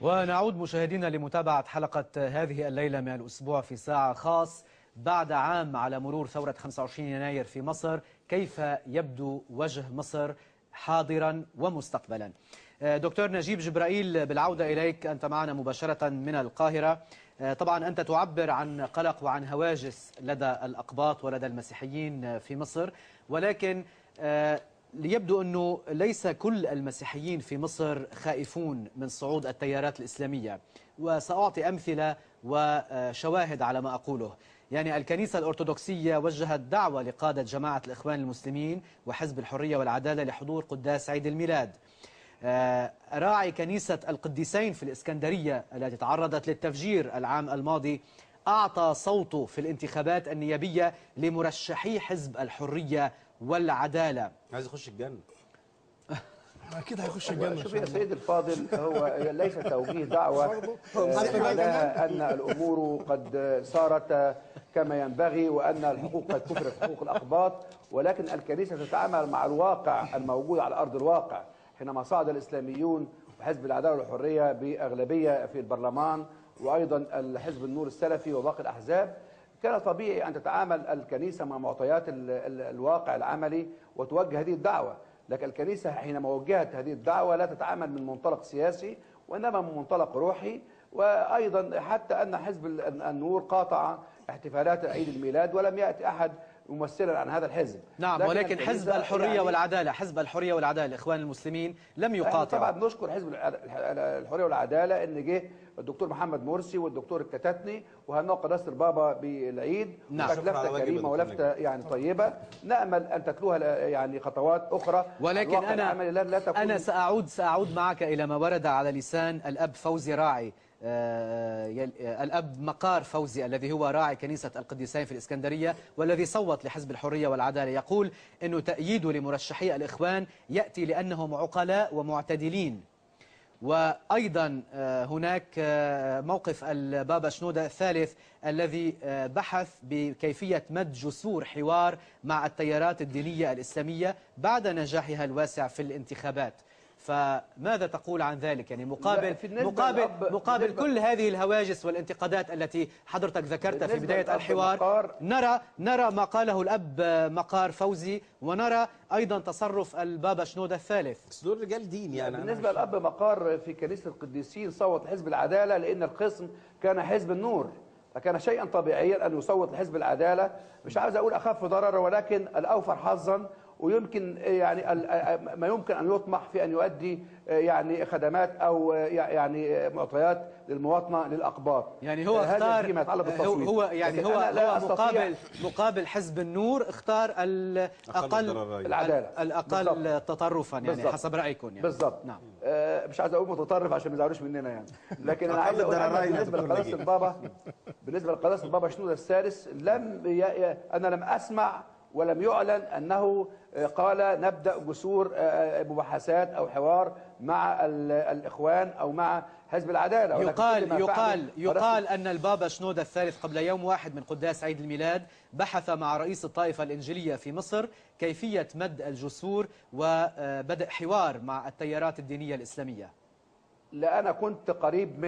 ونعود مشاهدينا لمتابعة حلقة هذه الليلة من الأسبوع في ساعة خاص بعد عام على مرور ثورة 25 يناير في مصر. كيف يبدو وجه مصر حاضرا ومستقبلا؟ دكتور نجيب جبرائيل، بالعودة إليك، أنت معنا مباشرة من القاهرة. طبعا أنت تعبر عن قلق وعن هواجس لدى الأقباط ولدى المسيحيين في مصر، ولكن يبدو أنه ليس كل المسيحيين في مصر خائفون من صعود التيارات الإسلامية، وسأعطي أمثلة وشواهد على ما أقوله. يعني الكنيسة الأرثوذكسية وجهت دعوة لقادة جماعة الإخوان المسلمين وحزب الحرية والعدالة لحضور قداس عيد الميلاد. راعي كنيسة القديسين في الإسكندرية التي تعرضت للتفجير العام الماضي أعطى صوته في الانتخابات النيابية لمرشحي حزب الحرية والعدالة. عايز يخش الجنة. أكيد هيخش الجنة. شوف يا سيد الفاضل، هو ليس توجيه دعوة معناها أن الأمور قد صارت كما ينبغي وأن الحقوق قد كفرت حقوق الأقباط، ولكن الكنيسة تتعامل مع الواقع الموجود على أرض الواقع. حينما صعد الإسلاميون وحزب العدالة والحرية بأغلبية في البرلمان وأيضا الحزب النور السلفي وباقي الأحزاب، كان طبيعي أن تتعامل الكنيسة مع معطيات الواقع العملي وتوجه هذه الدعوة. لكن الكنيسة حينما وجهت هذه الدعوة لا تتعامل من منطلق سياسي وإنما من منطلق روحي. وأيضا حتى أن حزب النور قاطع احتفالات عيد الميلاد ولم يأتي أحد ممثلا عن هذا الحزب. نعم، ولكن حزب الحرية والعدالة، حزب الحرية والعدالة الإخوان المسلمين لم يقاطع. طبعا نشكر حزب الحرية والعدالة أن جه الدكتور محمد مرسي والدكتور الكتاتني وهنأ قداسة البابا بالعيد. نعم، كانت لفتة كريمة ولفتة يعني طيبة، نأمل أن تتلوها يعني خطوات أخرى. ولكن أنا سأعود معك إلى ما ورد على لسان الأب فوزي راعي، الأب مقار فوزي الذي هو راعي كنيسة القديسين في الإسكندرية والذي صوت لحزب الحرية والعدالة. يقول أنه تأييده لمرشحي الإخوان يأتي لأنهم عقلاء ومعتدلين. وأيضا هناك موقف البابا شنودة الثالث الذي بحث بكيفية مد جسور حوار مع التيارات الدينية الإسلامية بعد نجاحها الواسع في الانتخابات. فماذا تقول عن ذلك؟ يعني مقابل كل هذه الهواجس والانتقادات التي حضرتك ذكرتها في بداية الحوار، نرى ما قاله الأب مقار فوزي، ونرى أيضا تصرف البابا شنودة الثالث. بس دول رجال دين يعني. بالنسبة للأب مقار في كنيسة القديسين صوت حزب العدالة لأن القسم كان حزب النور، فكان شيئا طبيعيا أن يصوت لحزب العدالة. مش عاوز أقول أخف ضررا، ولكن الأوفر حظا، ويمكن يعني ما يمكن أن يطمح في أن يؤدي يعني خدمات أو يعني معطيات للمواطنة للأقباط. يعني هو اختار فيما يتعلق بالتصويت. هو مقابل حزب النور اختار الأقل تطرفا، يعني بالزبط. حسب رأيكم يعني. بالضبط. نعم. مش عايز أقول متطرف عشان ما يزعلوش مننا يعني، لكن أنا عايز أقول بالنسبة لقداسة البابا شنودة الثالث أنا لم أسمع ولم يعلن أنه قال نبدأ جسور مباحثات أو حوار مع الإخوان أو مع حزب العدالة. يقال أن البابا شنودة الثالث قبل يوم واحد من قداس عيد الميلاد بحث مع رئيس الطائفة الإنجيلية في مصر كيفية مد الجسور وبدء حوار مع التيارات الدينية الإسلامية. لا، أنا كنت قريب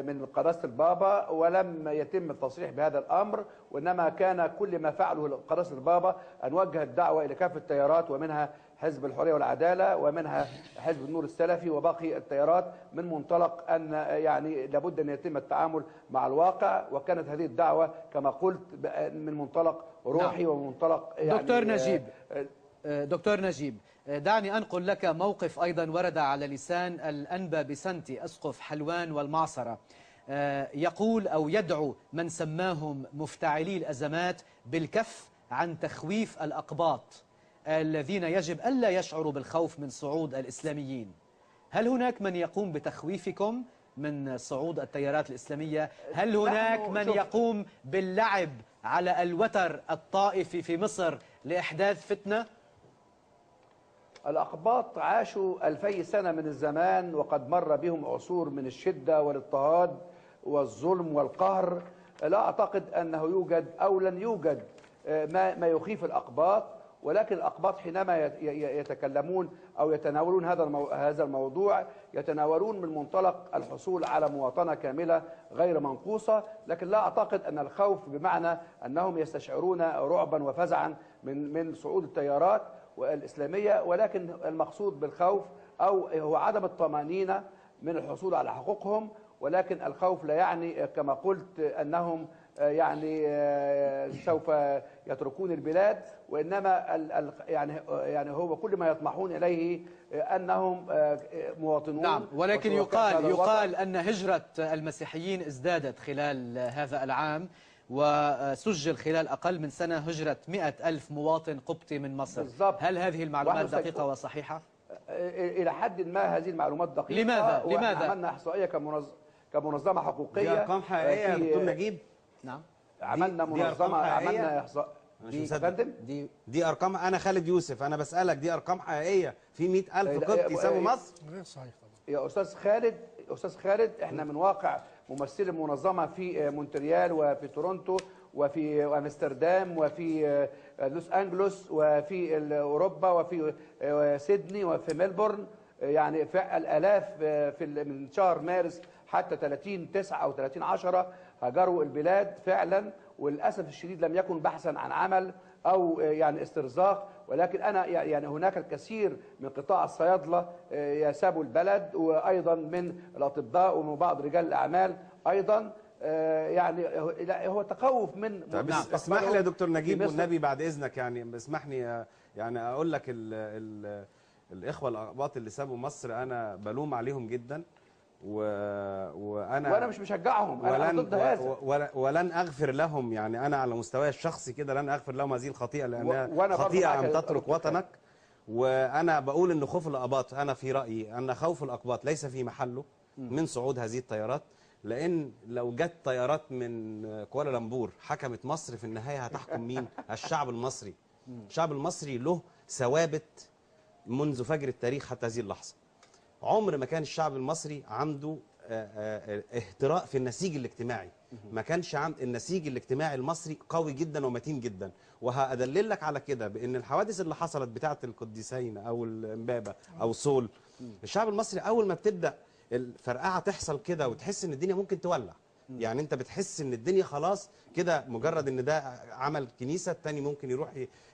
من قداسة البابا ولم يتم التصريح بهذا الأمر، وإنما كان كل ما فعله قداسة البابا أن وجه الدعوة إلى كافة التيارات ومنها حزب الحرية والعدالة ومنها حزب النور السلفي وباقي التيارات من منطلق أن يعني لابد أن يتم التعامل مع الواقع. وكانت هذه الدعوة كما قلت من منطلق روحي ومنطلق يعني دكتور نجيب، دعني أنقل لك موقف أيضا ورد على لسان الأنبا بسنتي أسقف حلوان والمعصرة. يقول أو يدعو من سماهم مفتعلي الأزمات بالكف عن تخويف الأقباط الذين يجب ألا يشعروا بالخوف من صعود الإسلاميين. هل هناك من يقوم بتخويفكم من صعود التيارات الإسلامية؟ هل هناك من يقوم باللعب على الوتر الطائفي في مصر لإحداث فتنة؟ الأقباط عاشوا 2000 سنة من الزمان وقد مر بهم عصور من الشدة والاضطهاد والظلم والقهر. لا أعتقد أنه يوجد أو لن يوجد ما يخيف الأقباط، ولكن الأقباط حينما يتكلمون أو يتناولون هذا الموضوع يتناولون من منطلق الحصول على مواطنة كاملة غير منقوصة، لكن لا أعتقد أن الخوف بمعنى أنهم يستشعرون رعبا وفزعا من صعود التيارات الإسلامية، ولكن المقصود بالخوف أو هو عدم الطمأنينة من الحصول على حقوقهم. ولكن الخوف لا يعني كما قلت أنهم يعني سوف يتركون البلاد، وإنما يعني هو كل ما يطمحون إليه أنهم مواطنون. نعم، ولكن يقال أن هجرة المسيحيين ازدادت خلال هذا العام، وسجل خلال أقل من سنة هجرة 100,000 مواطن قبطي من مصر. بالضبط. هل هذه المعلومات دقيقة وصحيحة؟ إلى حد ما هذه المعلومات دقيقة. لماذا؟ عملنا إحصائية كمنظمة حقوقية. دي أرقام حقيقية يا دكتور نجيب؟ نعم، عملنا منظمة، عملنا إحصاء. دي أرقام. أنا خالد يوسف، أنا بسألك دي أرقام حقيقية في 100,000 قبطي يساوي مصر؟ غير صحيح طبعا يا أستاذ خالد، إحنا من واقع ممثلي المنظمة في مونتريال وفي تورونتو وفي أمستردام وفي لوس أنجلوس وفي أوروبا وفي سيدني وفي ملبورن، يعني الآلاف من شهر مارس حتى 30/9 أو 30/10 هاجروا البلاد فعلا، وللأسف الشديد لم يكن بحثا عن عمل أو يعني استرزاق، ولكن أنا يعني هناك الكثير من قطاع الصيادلة يسابوا البلد، وأيضا من الأطباء ومن بعض رجال الأعمال أيضا. يعني هو تخوف من طب اسمح لي يا دكتور نجيب والنبي بعد إذنك، يعني اسمحني يعني أقول لك الإخوة الأقباط اللي سابوا مصر أنا بلوم عليهم جدا، وانا مش مشجعهم، انا ضد هذا، ولن اغفر لهم. يعني انا على مستواي الشخصي كده لن اغفر لهم هذه الخطيئه، لانها خطيئه ان تترك وطنك. وانا بقول ان خوف الاقباط، انا في رايي ان خوف الاقباط ليس في محله من صعود هذه الطيارات، لان لو جت طيارات من كوالالمبور حكمت مصر في النهايه هتحكم مين؟ الشعب المصري. الشعب المصري له ثوابت منذ فجر التاريخ حتى هذه اللحظه. عمر ما كان الشعب المصري عنده اهتراء في النسيج الاجتماعي، ما كانش النسيج الاجتماعي المصري قوي جدا ومتين جدا. وهأدلل لك على كده بأن الحوادث اللي حصلت بتاعة القديسين أو الإمبابة أو سول، الشعب المصري أول ما بتبدأ الفرقعة تحصل كده وتحس إن الدنيا ممكن تولع، يعني أنت بتحس إن الدنيا خلاص كده، مجرد إن ده عمل كنيسة التاني ممكن يروح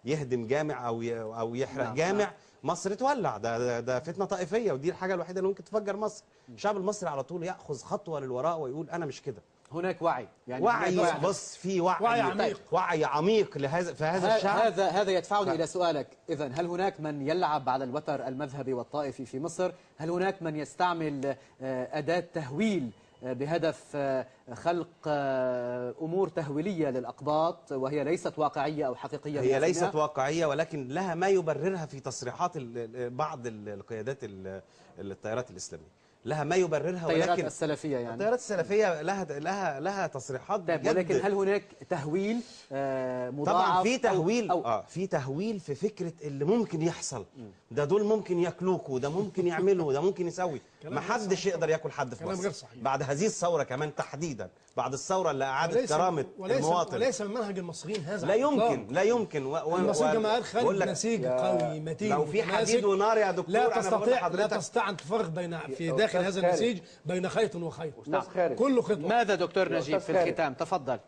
يهدم جامع أو يحرق جامع، مصر تولع. ده فتنه طائفيه، ودي الحاجه الوحيده اللي ممكن تفجر مصر. الشعب المصري على طول ياخذ خطوه للوراء ويقول انا مش كده. هناك وعي، يعني وعي، بص في وعي عميق، وعي عميق في هذا الشعب. هذا يدفعني الى سؤالك، اذا هل هناك من يلعب على الوتر المذهبي والطائفي في مصر؟ هل هناك من يستعمل اداه تهويل بهدف خلق أمور تهويلية للأقباط وهي ليست واقعية أو حقيقية؟ هي ليست واقعية، ولكن لها ما يبررها في تصريحات بعض القيادات التيارات الإسلامية، لها ما يبررها. التيارات السلفية، يعني التيارات السلفية لها تصريحات بجد. ولكن هل هناك تهويل مضاعف؟ طبعا في تهويل، في تهويل في فكرة اللي ممكن يحصل، ده دول ممكن ياكلوكوا، ده ممكن يعملوا، ده ممكن يسوي. ما حدش يقدر ياكل حد في مصر بعد هذه الثورة كمان تحديدا، بعد الثورة اللي أعادت كرامة المواطن. وليس من منهج المصريين هذا، لا يمكن المصريين كما قال خالد نسيج قوي متين، لو في حديد ونار يا دكتور لا تستطيع أن تفرق في داخل هذا النسيج بين خيط وخيط. كل خيط. ماذا دكتور نجيب في الختام؟ تفضل.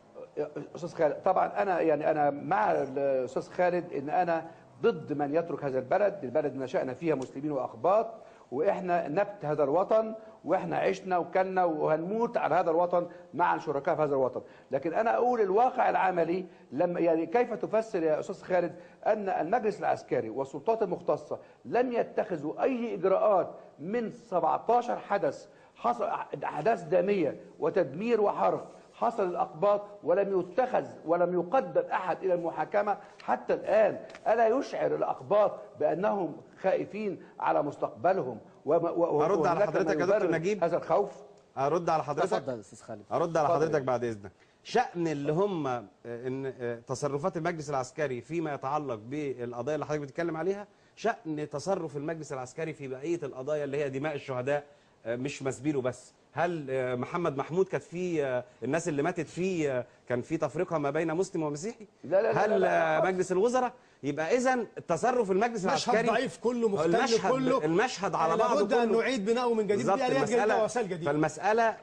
أستاذ خالد، طبعا أنا مع الأستاذ خالد إن أنا ضد من يترك هذا البلد نشأنا فيها مسلمين وأقباط، وإحنا نبت هذا الوطن، وإحنا عشنا وكلنا وهنموت على هذا الوطن مع شركاء في هذا الوطن. لكن أنا أقول الواقع العملي، يعني كيف تفسر يا أستاذ خالد أن المجلس العسكري والسلطات المختصة لم يتخذوا أي إجراءات من 17 حدث حصل، أحداث دامية وتدمير وحرق حصل الأقباط، ولم يتخذ ولم يقدم أحد إلى المحاكمة حتى الآن؟ ألا يشعر الأقباط بأنهم خائفين على مستقبلهم؟ أرد على حضرتك يا دكتور نجيب هذا الخوف. أرد على حضرتك. تفضل أستاذ خالد. أرد على حضرتك بعد إذنك. شأن اللي هم إن تصرفات المجلس العسكري فيما يتعلق بالقضايا اللي حضرتك بتتكلم عليها، شأن تصرف المجلس العسكري في بقية القضايا اللي هي دماء الشهداء مش مسبيله بس؟ هل محمد محمود كانت فيه الناس اللي ماتت فيه كان في تفرقه ما بين مسلم ومسيحي؟ هل مجلس الوزراء؟ يبقى اذا التصرف المجلس العسكري مشهد ضعيف كله، مختل كله، المشهد على بعضه لابد ان نعيد بناؤه من جديد بآليات جديده ووسائل جديده. فالمساله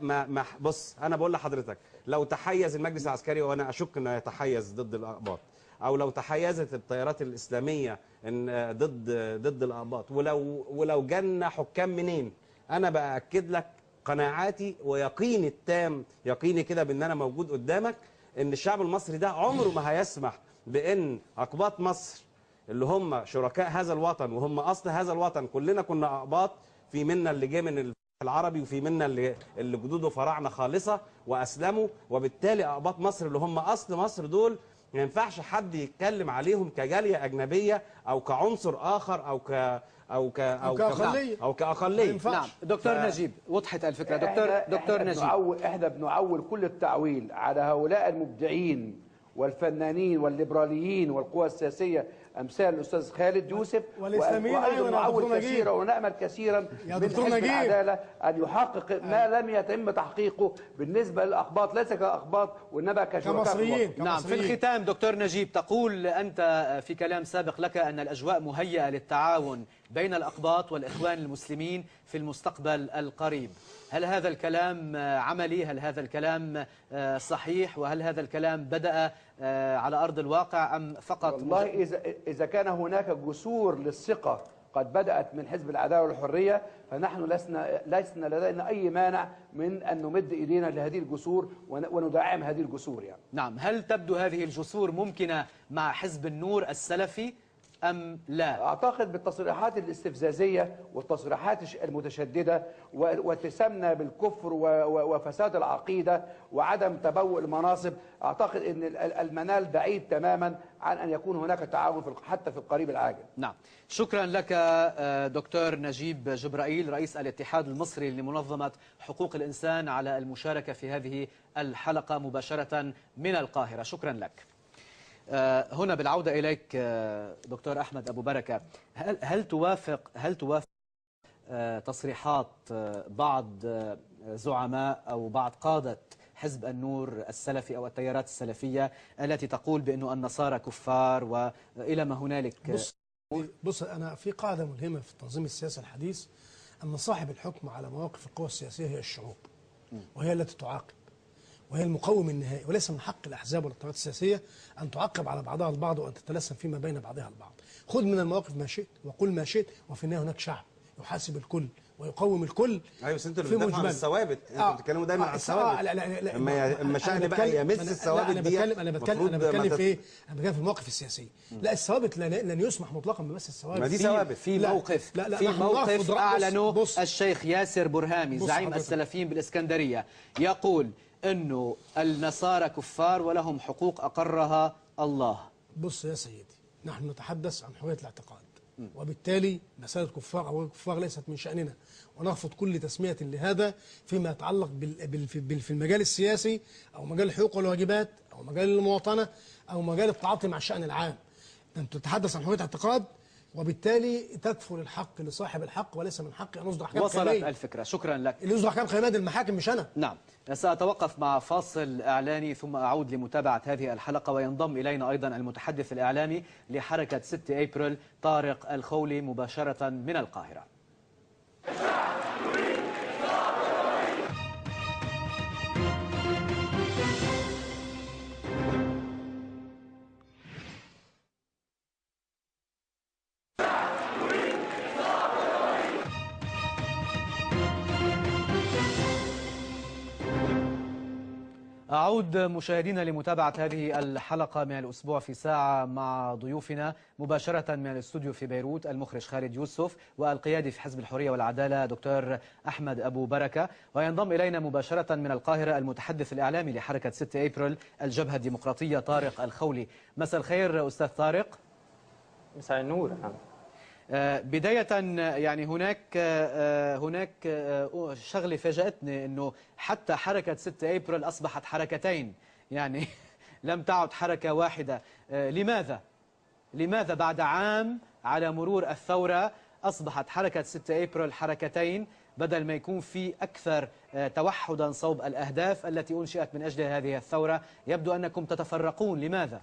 بص، انا بقول لحضرتك لو تحيز المجلس العسكري، وانا اشك انه يتحيز ضد الاقباط، او لو تحيزت التيارات الاسلاميه ان ضد الاقباط، ولو جالنا حكام منين، انا باكد لك قناعاتي ويقيني التام، يقيني كده بان انا موجود قدامك، ان الشعب المصري ده عمره ما هيسمح بان اقباط مصر اللي هم شركاء هذا الوطن وهم اصل هذا الوطن، كلنا كنا اقباط، في منا اللي جه من العربي وفي منا اللي جدوده فراعنه خالصه واسلموا، وبالتالي اقباط مصر اللي هم اصل مصر دول ما ينفعش حد يتكلم عليهم كجاليه اجنبيه او كعنصر اخر او كأقلية. نعم دكتور نجيب، وضحت الفكرة. دكتور نجيب، احنا بنعول كل التعويل على هؤلاء المبدعين والفنانين والليبراليين والقوى السياسية أمثال الأستاذ خالد يوسف، والإسلاميين أيضا نعول كثيرا ونأمل كثيرا من حزب العدالة أن يحقق ما لم يتم تحقيقه بالنسبة للأقباط، ليس كأقباط وإنما كمصريين. نعم، في الختام دكتور نجيب، تقول أنت في كلام سابق لك أن الأجواء مهيئة للتعاون بين الأقباط والإخوان المسلمين في المستقبل القريب. هل هذا الكلام عملي؟ هل هذا الكلام صحيح؟ وهل هذا الكلام بدأ على أرض الواقع أم فقط؟ والله إذا كان هناك جسور للثقة قد بدأت من حزب العدالة والحرية، فنحن لسنا لدينا أي مانع من أن نمد إيدينا لهذه الجسور وندعم هذه الجسور يعني. نعم، هل تبدو هذه الجسور ممكنة مع حزب النور السلفي أم لا؟ أعتقد بالتصريحات الاستفزازية والتصريحات المتشددة واتسامنا بالكفر وفساد العقيدة وعدم تبوء المناصب، أعتقد أن المنال بعيد تماما عن أن يكون هناك تعاون حتى في القريب العاجل. نعم، شكرا لك دكتور نجيب جبرائيل، رئيس الاتحاد المصري لمنظمة حقوق الإنسان، على المشاركة في هذه الحلقة مباشرة من القاهرة. شكرا لك. هنا بالعودة إليك دكتور أحمد أبو بركة، هل توافق تصريحات بعض زعماء أو بعض قادة حزب النور السلفي أو التيارات السلفية التي تقول بأنه النصارى كفار وإلى ما هنالك؟ بص، أنا في قاعدة ملهمة في التنظيم السياسي الحديث، أن صاحب الحكم على مواقف القوى السياسية هي الشعوب، وهي التي تعاقب، وهي المقوم النهائي، وليس من حق الأحزاب والتيارات السياسية أن تعقب على بعضها البعض وأن تتلسن فيما بين بعضها البعض. خذ من المواقف ما شئت وقل ما شئت، وفي النهاية هناك شعب يحاسب الكل ويقوم الكل. ايوه، بس انتوا اللي بتدافعوا عن الثوابت، انتوا بتتكلموا دايما عن الثوابت. لا اما شأن بقى يمس الثوابت دي. انا بتكلم في ايه؟ انا بتكلم في المواقف السياسيه. لا، الثوابت لن يسمح مطلقا بمس الثوابت. ما دي ثوابت في موقف. في موقف اعلنه الشيخ ياسر برهامي زعيم السلفيين بالاسكندريه، يقول انه النصارى كفار ولهم حقوق اقرها الله. بص يا سيدي، نحن نتحدث عن حريه الاعتقاد، وبالتالي مسألة كفار أو كفار ليست من شأننا، ونرفض كل تسمية لهذا فيما يتعلق في المجال السياسي أو مجال الحقوق والواجبات أو مجال المواطنة أو مجال التعاطي مع الشأن العام. أنت تتحدث عن حرية اعتقاد، وبالتالي تكفل الحق لصاحب الحق، وليس من حقي أن أصدر أحكام خيالية. وصلت الفكرة، شكرا لك. اللي يصدر أحكام خيالية المحاكم مش أنا. نعم، سأتوقف مع فاصل إعلاني ثم أعود لمتابعة هذه الحلقة، وينضم إلينا أيضا المتحدث الإعلامي لحركة 6 أبريل طارق الخولي مباشرة من القاهرة. أعود مشاهدينا لمتابعة هذه الحلقة من الأسبوع في ساعة مع ضيوفنا مباشرة من الاستوديو في بيروت، المخرج خالد يوسف والقيادي في حزب الحرية والعدالة دكتور أحمد أبو بركة، وينضم إلينا مباشرة من القاهرة المتحدث الإعلامي لحركة 6 أبريل الجبهة الديمقراطية طارق الخولي. مساء الخير أستاذ طارق. مساء النور. بداية يعني هناك شغلة فاجأتني، أنه حتى حركة 6 أبريل أصبحت حركتين، يعني لم تعد حركة واحدة. لماذا بعد عام على مرور الثورة أصبحت حركة 6 أبريل حركتين؟ بدل ما يكون في أكثر توحدا صوب الأهداف التي أنشئت من أجل هذه الثورة؟ يبدو أنكم تتفرقون، لماذا؟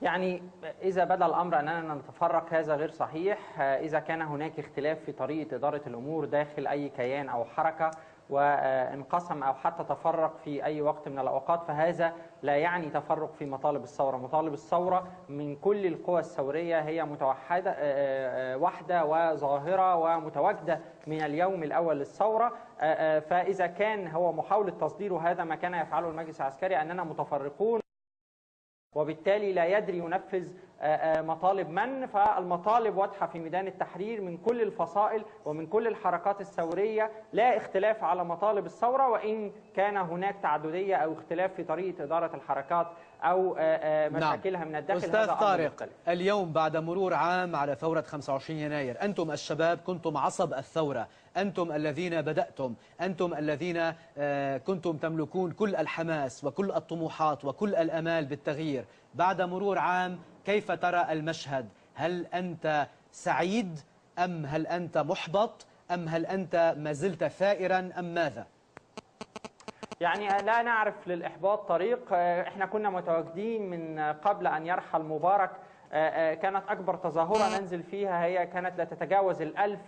يعني إذا بدا الأمر أننا نتفرق هذا غير صحيح. إذا كان هناك اختلاف في طريقة إدارة الأمور داخل أي كيان أو حركة وانقسم أو حتى تفرق في أي وقت من الأوقات، فهذا لا يعني تفرق في مطالب الثورة. مطالب الثورة من كل القوى الثورية هي متوحدة واحدة وظاهرة ومتواجدة من اليوم الأول للثورة. فإذا كان هو محاولة تصدير هذا ما كان يفعله المجلس العسكري، أننا متفرقون وبالتالي لا يدري ينفذ مطالب من. فالمطالب واضحة في ميدان التحرير من كل الفصائل ومن كل الحركات الثورية، لا اختلاف على مطالب الثورة، وإن كان هناك تعددية أو اختلاف في طريقة إدارة الحركات أو مشاكلها من الداخل. أستاذ طارق، اليوم بعد مرور عام على ثورة 25 يناير، أنتم الشباب كنتم عصب الثورة، أنتم الذين بدأتم، أنتم الذين كنتم تملكون كل الحماس وكل الطموحات وكل الأمال بالتغيير. بعد مرور عام كيف ترى المشهد؟ هل أنت سعيد أم هل أنت محبط أم هل أنت ما زلت ثائرا أم ماذا؟ يعني لا نعرف للإحباط طريق. احنا كنا متواجدين من قبل أن يرحل مبارك. كانت أكبر تظاهرة ننزل فيها هي كانت لا تتجاوز 1000.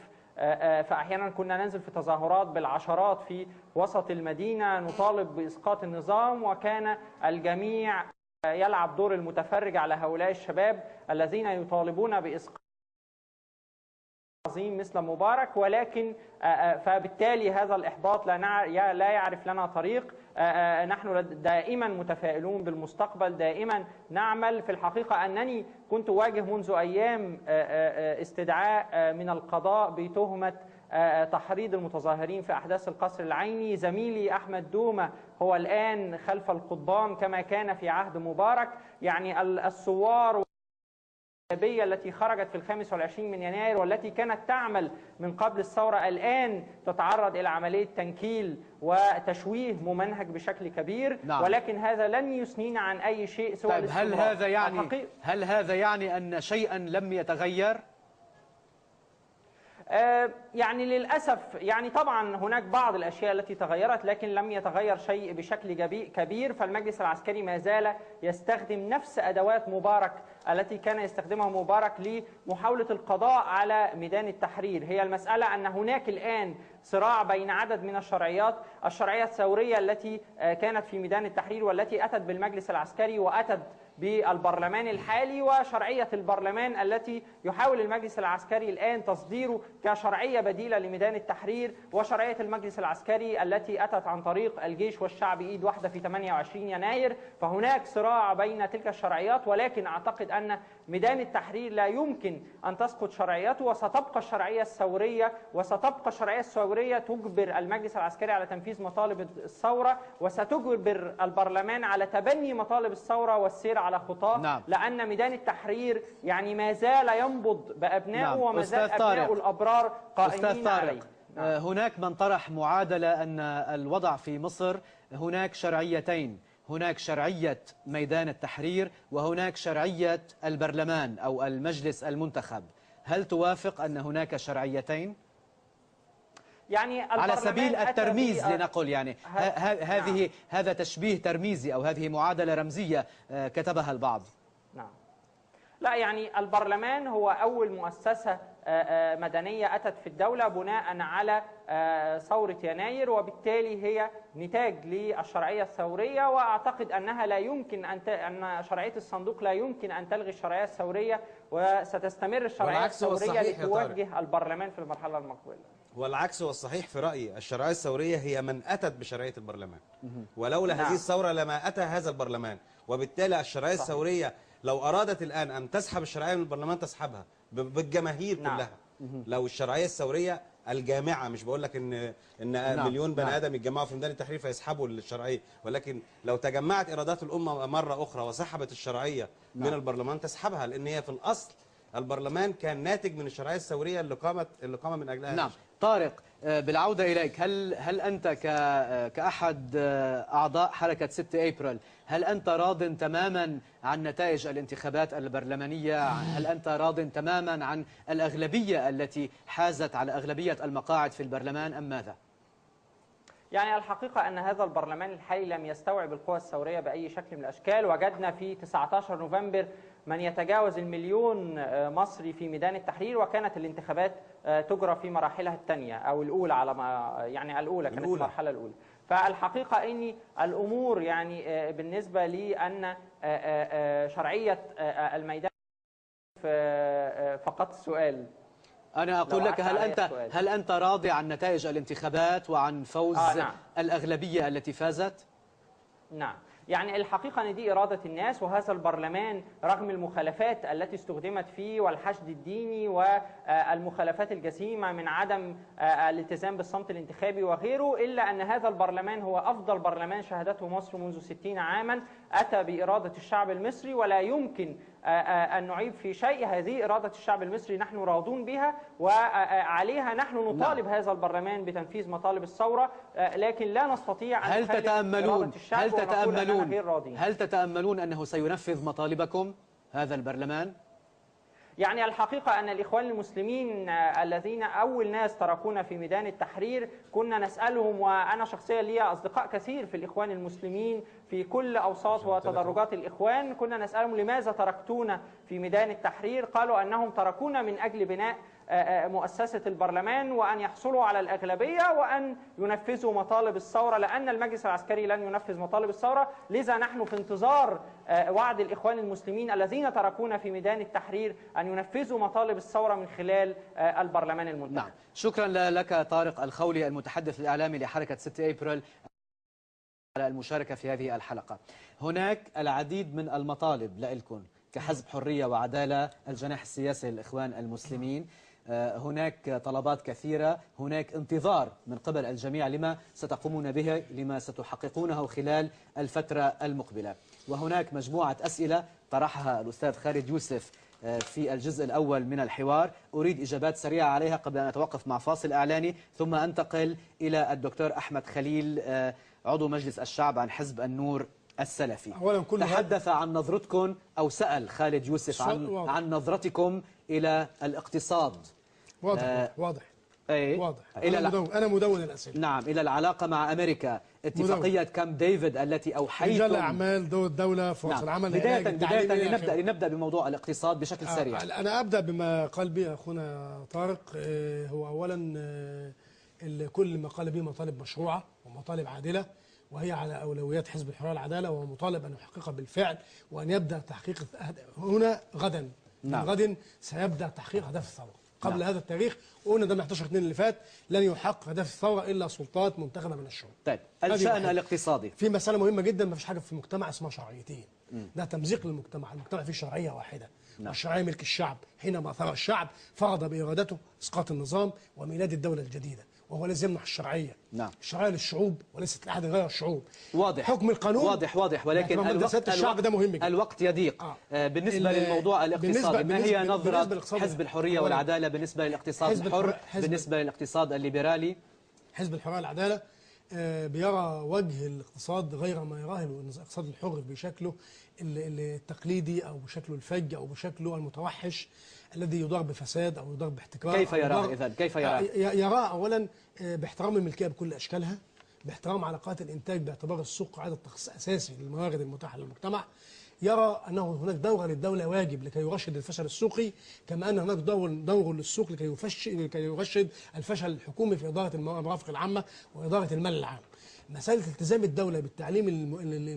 فأحيانا كنا ننزل في تظاهرات بالعشرات في وسط المدينة نطالب بإسقاط النظام، وكان الجميع يلعب دور المتفرج على هؤلاء الشباب الذين يطالبون بإسقاط عظيم مثل مبارك. ولكن فبالتالي هذا الإحباط لا يعرف لنا طريق. نحن دائما متفائلون بالمستقبل، دائما نعمل. في الحقيقة أنني كنت أواجه منذ أيام استدعاء من القضاء بتهمة تحريض المتظاهرين في أحداث القصر العيني. زميلي أحمد دومة هو الآن خلف القضبان كما كان في عهد مبارك. يعني الثوار التي خرجت في 25 من يناير والتي كانت تعمل من قبل الثورة الآن تتعرض إلى عملية تنكيل وتشويه ممنهج بشكل كبير. نعم. ولكن هذا لن يثنينا عن أي شيء سوى طيب، هل هذا يعني أن شيئا لم يتغير؟ يعني للأسف، يعني طبعا هناك بعض الأشياء التي تغيرت لكن لم يتغير شيء بشكل كبير. فالمجلس العسكري ما زال يستخدم نفس أدوات مبارك التي كان يستخدمها مبارك لمحاولة القضاء على ميدان التحرير. هي المسألة أن هناك الآن صراع بين عدد من الشرعيات الثورية التي كانت في ميدان التحرير والتي أتت بالمجلس العسكري وأتت بالبرلمان الحالي، وشرعية البرلمان التي يحاول المجلس العسكري الآن تصديره كشرعية بديلة لميدان التحرير، وشرعية المجلس العسكري التي أتت عن طريق الجيش والشعب إيد واحدة في 28 يناير. فهناك صراع بين تلك الشرعيات، ولكن أعتقد أن ميدان التحرير لا يمكن أن تسقط شرعيته، وستبقى الشرعية الثورية تجبر المجلس العسكري على تنفيذ مطالب الثورة، وستجبر البرلمان على تبني مطالب الثورة والسير على خطاه. نعم. لأن ميدان التحرير يعني ما زال ينبض بأبنائه. نعم. وما زال أبناء الأبرار قائمين عليه. نعم. هناك من طرح معادلة أن الوضع في مصر هناك شرعيتين، هناك شرعية ميدان التحرير وهناك شرعية البرلمان أو المجلس المنتخب. هل توافق أن هناك شرعيتين؟ يعني على سبيل الترميز لنقل، يعني هذا تشبيه ترميزي أو هذه معادلة رمزية كتبها البعض. نعم. لا، يعني البرلمان هو أول مؤسسة مدنية أتت في الدولة بناء على ثورة يناير، وبالتالي هي نتاج للشرعية الثورية. وأعتقد أنها لا يمكن أن شرعية الصندوق لا يمكن أن تلغي الشرعية الثورية، وستستمر الشرعية الثورية لتوجه البرلمان في المرحلة المقبلة. والعكس هو الصحيح في رأيي. الشرعية الثورية هي من أتت بشرعية البرلمان، ولولا هذه الثورة لما أتى هذا البرلمان. وبالتالي الشرعية الثورية لو أرادت الآن أن تسحب الشرعية من البرلمان تسحبها بالجماهير كلها. لو الشرعية الثورية الجامعة، مش بقول لك إن مليون بني آدم يتجمعوا في ميدان التحرير فيسحبوا الشرعية، ولكن لو تجمعت إرادات الأمة مرة أخرى وسحبت الشرعية من البرلمان تسحبها، لأن هي في الأصل البرلمان كان ناتج من الشرعية الثورية اللي قام من أجلها. نعم. طارق، بالعودة إليك، هل أنت كأحد أعضاء حركة 6 أبريل، هل أنت راض تماما عن نتائج الانتخابات البرلمانية؟ هل أنت راض تماما عن الأغلبية التي حازت على أغلبية المقاعد في البرلمان أم ماذا؟ يعني الحقيقة أن هذا البرلمان الحالي لم يستوعب القوى الثورية بأي شكل من الأشكال. وجدنا في 19 نوفمبر من يتجاوز المليون مصري في ميدان التحرير، وكانت الانتخابات تجرى في مراحلها الثانية أو الأولى، على ما يعني الأولى كانت المرحلة الأولى. فالحقيقة أن الأمور يعني بالنسبة لي أن شرعية الميدان فقط السؤال. أنا أقول لك، هل أنت راضي عن نتائج الانتخابات وعن فوز نعم. الأغلبية التي فازت؟ نعم، يعني الحقيقة أن دي إرادة الناس، وهذا البرلمان رغم المخالفات التي استخدمت فيه والحشد الديني والمخالفات الجسيمة من عدم الالتزام بالصمت الانتخابي وغيره، إلا أن هذا البرلمان هو أفضل برلمان شهدته مصر منذ 60 عاما، أتى بإرادة الشعب المصري ولا يمكن أن نعيب في شيء. هذه إرادة الشعب المصري نحن راضون بها، وعليها نحن نطالب هذا البرلمان بتنفيذ مطالب الثورة، لكن لا نستطيع أن نخالف إرادة الشعب ونقول أننا غير راضين. هل تتأملون أنه سينفذ مطالبكم هذا البرلمان؟ يعني الحقيقة أن الإخوان المسلمين الذين أول ناس تركونا في ميدان التحرير كنا نسألهم، وأنا شخصيا لي أصدقاء كثير في الإخوان المسلمين في كل أوساط وتدرجات الإخوان، كنا نسألهم لماذا تركتونا في ميدان التحرير؟ قالوا أنهم تركونا من أجل بناء مؤسسة البرلمان وأن يحصلوا على الأغلبية وأن ينفذوا مطالب الثورة، لأن المجلس العسكري لن ينفذ مطالب الثورة. لذا نحن في انتظار وعد الإخوان المسلمين الذين تركونا في ميدان التحرير أن ينفذوا مطالب الثورة من خلال البرلمان المنتخب. نعم، شكرا لك طارق الخولي المتحدث الإعلامي لحركة 6 أبريل على المشاركة في هذه الحلقة. هناك العديد من المطالب لإلكم كحزب حرية وعدالة الجناح السياسي للإخوان المسلمين، هناك طلبات كثيرة، هناك انتظار من قبل الجميع لما ستقومون به، لما ستحققونه خلال الفترة المقبلة. وهناك مجموعة أسئلة طرحها الأستاذ خالد يوسف في الجزء الأول من الحوار، أريد إجابات سريعة عليها قبل أن أتوقف مع فاصل إعلاني، ثم أنتقل إلى الدكتور أحمد خليل عضو مجلس الشعب عن حزب النور السلفي. تحدث عن نظرتكم، أو سأل خالد يوسف عن نظرتكم إلى الاقتصاد. واضح أي واضح. أنا مدون الأسئلة. نعم، إلى العلاقة مع أمريكا، اتفاقية كامب ديفيد التي أوحيتم، رجال أعمال، دور الدولة، فرص العمل. بداية لنبدأ بموضوع الاقتصاد بشكل سريع. أنا أبدأ بما قال به أخونا طارق. هو أولا كل ما قال به مطالب مشروعة ومطالب عادلة، وهي على أولويات حزب الحرية والعدالة، وهو مطالب أن يحققها بالفعل، وأن يبدأ تحقيق هنا غدا. نعم. غدا سيبدأ تحقيق أهداف الثورة قبل هذا التاريخ، وقلنا ده من 11/2 اللي فات لن يحقق أهداف الثورة إلا سلطات منتخبة من الشعوب. طيب، الشأن الاقتصادي في مسألة مهمة جدا، ما فيش حاجة في المجتمع اسمها شرعيتين. ده تمزيق للمجتمع، المجتمع فيه شرعية واحدة. والشرعية ملك الشعب، حينما ثار الشعب فرض بإرادته إسقاط النظام وميلاد الدولة الجديدة، وهو الذي يمنح الشرعية. نعم. الشرعية للشعوب وليست لأحد غير الشعوب. واضح. حكم القانون واضح، ولكن الشعب ده مهم جدا. الوقت يضيق. بالنسبة للموضوع الاقتصادي، ما هي نظرة حزب الحرية والعدالة بالنسبة للاقتصاد الحر، بالنسبة للاقتصاد الليبرالي؟ حزب الحرية والعدالة بيرى وجه الاقتصاد غير ما يراه الاقتصاد الحر بشكله التقليدي أو بشكله الفج أو بشكله المتوحش الذي يضار بفساد أو يضار باحتكار. كيف يراه إذن؟ كيف يراه؟ يراه أولا باحترام الملكية بكل أشكالها، باحترام علاقات الإنتاج باعتبار السوق قاعدة تخصيص أساسي للموارد المتاحة للمجتمع. يرى أنه هناك دور للدولة واجب لكي يرشد الفشل السوقي، كما أن هناك دور للسوق لكي يرشد الفشل الحكومي في إدارة المرافق العامة وإدارة المال العام. مسألة التزام الدولة بالتعليم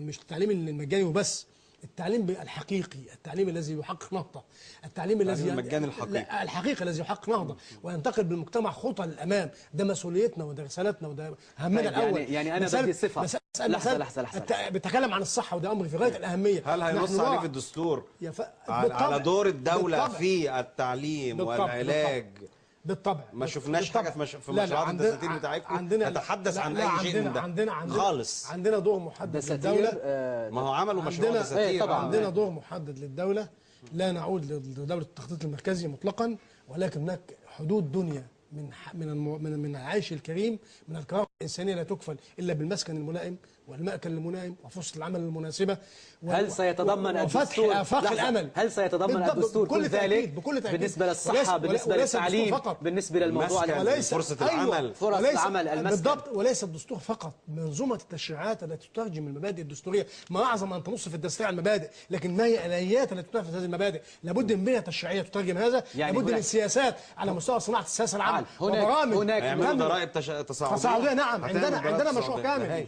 مش التعليم المجاني وبس، التعليم الحقيقي، التعليم الذي يحقق نهضة، التعليم الذي المجاني الحقيقي الذي يحقق نهضة وينتقل بالمجتمع خطوة للأمام. ده مسؤوليتنا وده رسالتنا وده همنا الأول. يعني أنا بدي صفة. لحظة. بتكلم عن الصحة وده أمر في غاية الأهمية. هل هينص عليه في الدستور على دور الدولة في التعليم والعلاج؟ بالطبع. ما شفناش حاجه في مشروعات الدساتير بتاعتكم تتحدث عن اي شيء من ده خالص. عندنا دور محدد للدوله. ما هو عملوا مشروع دساتير طبعا. عندنا دور محدد للدوله، لا نعود لدوله التخطيط المركزي مطلقا، ولكن هناك حدود دنيا من العيش الكريم، من الكرامه الانسانيه لا تكفل الا بالمسكن الملائم والمأكل الملائم وفرصه العمل المناسبه. هل سيتضمن الدستور آفاق الامل؟ هل سيتضمن الدستور كل ذلك بالنسبه للصحه، بالنسبه للتعليم، بالنسبه للموضوع وليس فرصه العمل، فرص العمل، المسكن؟ بالضبط. وليس الدستور فقط، منظومه التشريعات التي تترجم المبادئ الدستوريه. ما اعظم ان تنص في التشريع المبادئ، لكن ما هي الاليات التي تنفذ هذه المبادئ؟ لابد من بنيه تشريعيه تترجم هذا، يعني لابد من سياسات على مستوى صناعه السياسه العامه وبرامج هيعملوا ضرائب تصاعديه. نعم، عندنا مشروع كامل.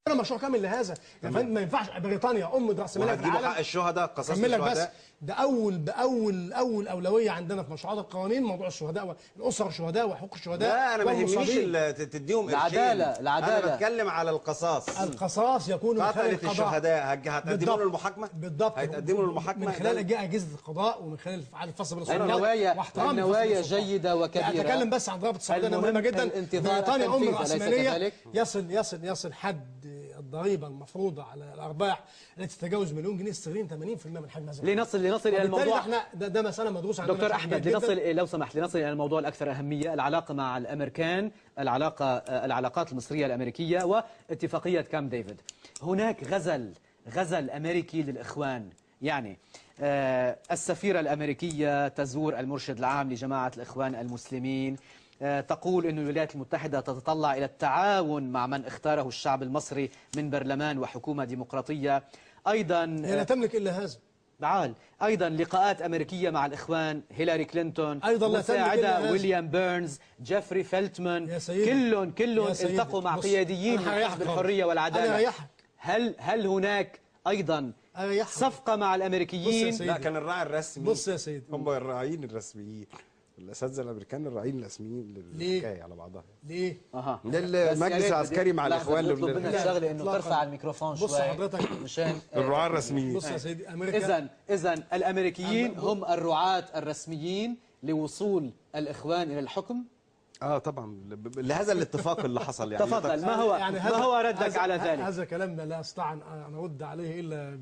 أنا مشروع كامل لهذا. يعني ما ينفعش بريطانيا راس مالها في العالم حق الشهداء، قصاص الشهداء. بس ده اول اولويه عندنا في مشروعات القوانين، موضوع الشهداء والاسر الشهداء وحقوق الشهداء. لا انا ما يهمنيش تديهم العداله. انا بتكلم على القصاص. القصاص يكون من خلال القضاء. الشهداء هتقدموا له المحاكمه؟ بالضبط، هيتقدموا له المحاكمه من خلال اجهزه القضاء ومن خلال الفصل بين السلطات. النوايا جيده وكبيره. اتكلم بس عن ضريبه السعوديه مهمه جدا. بريطانيا راسماليه يصل حد الضريبه المفروضه على الارباح التي تتجاوز مليون جنيه استرليني 80% من حجم هذا. لنصل الى الموضوع. احنا ده مساله مدروسه عندنا. دكتور احمد، لو سمحت لنصل الى الموضوع الاكثر اهميه، العلاقه مع الامريكان، العلاقات المصريه الامريكيه واتفاقيه كامب ديفيد. هناك غزل امريكي للاخوان، يعني السفيره الامريكيه تزور المرشد العام لجماعه الاخوان المسلمين، تقول أن الولايات المتحدة تتطلع إلى التعاون مع من اختاره الشعب المصري من برلمان وحكومة ديمقراطية. أيضا هي لا تملك إلا هذا. أيضا لقاءات أمريكية مع الإخوان، هيلاري كلينتون، أيضا مساعدة ويليام بيرنز، جيفري فيلتمان، كلهم التقوا مع قياديين من حزب الحرية والعدالة. هل هناك أيضا صفقة مع الأمريكيين؟ لا، كان الراعي الرسمي. بص يا سيدي، هم الراعيين الرسميين، الاساتذه الامريكان الراعيين الرسميين للحكايه على بعضها. ليه؟ للمجلس العسكري مع الاخوان. نطلب منك شغله انه ترفع الميكروفون شوي. بص حضرتك مشان الرعاة الرسميين. بص يا سيدي، امريكا اذا الامريكيين هم الرعاة الرسميين لوصول الاخوان الى الحكم. طبعا لهذا الاتفاق اللي حصل. يعني تفضل، ما هو ردك على ذلك؟ هذا كلام لا استطيع ان ارد عليه الا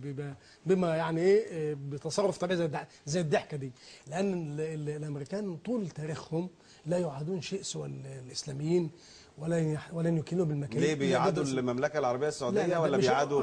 بما يعني ايه بتصرف طبيعي زي الضحكه دي، لان الامريكان طول تاريخهم لا يعادون شيء سوى الاسلاميين ولن يكينوا بالمكان. ليه بيعادوا المملكه العربيه السعوديه ولا بيعادوا؟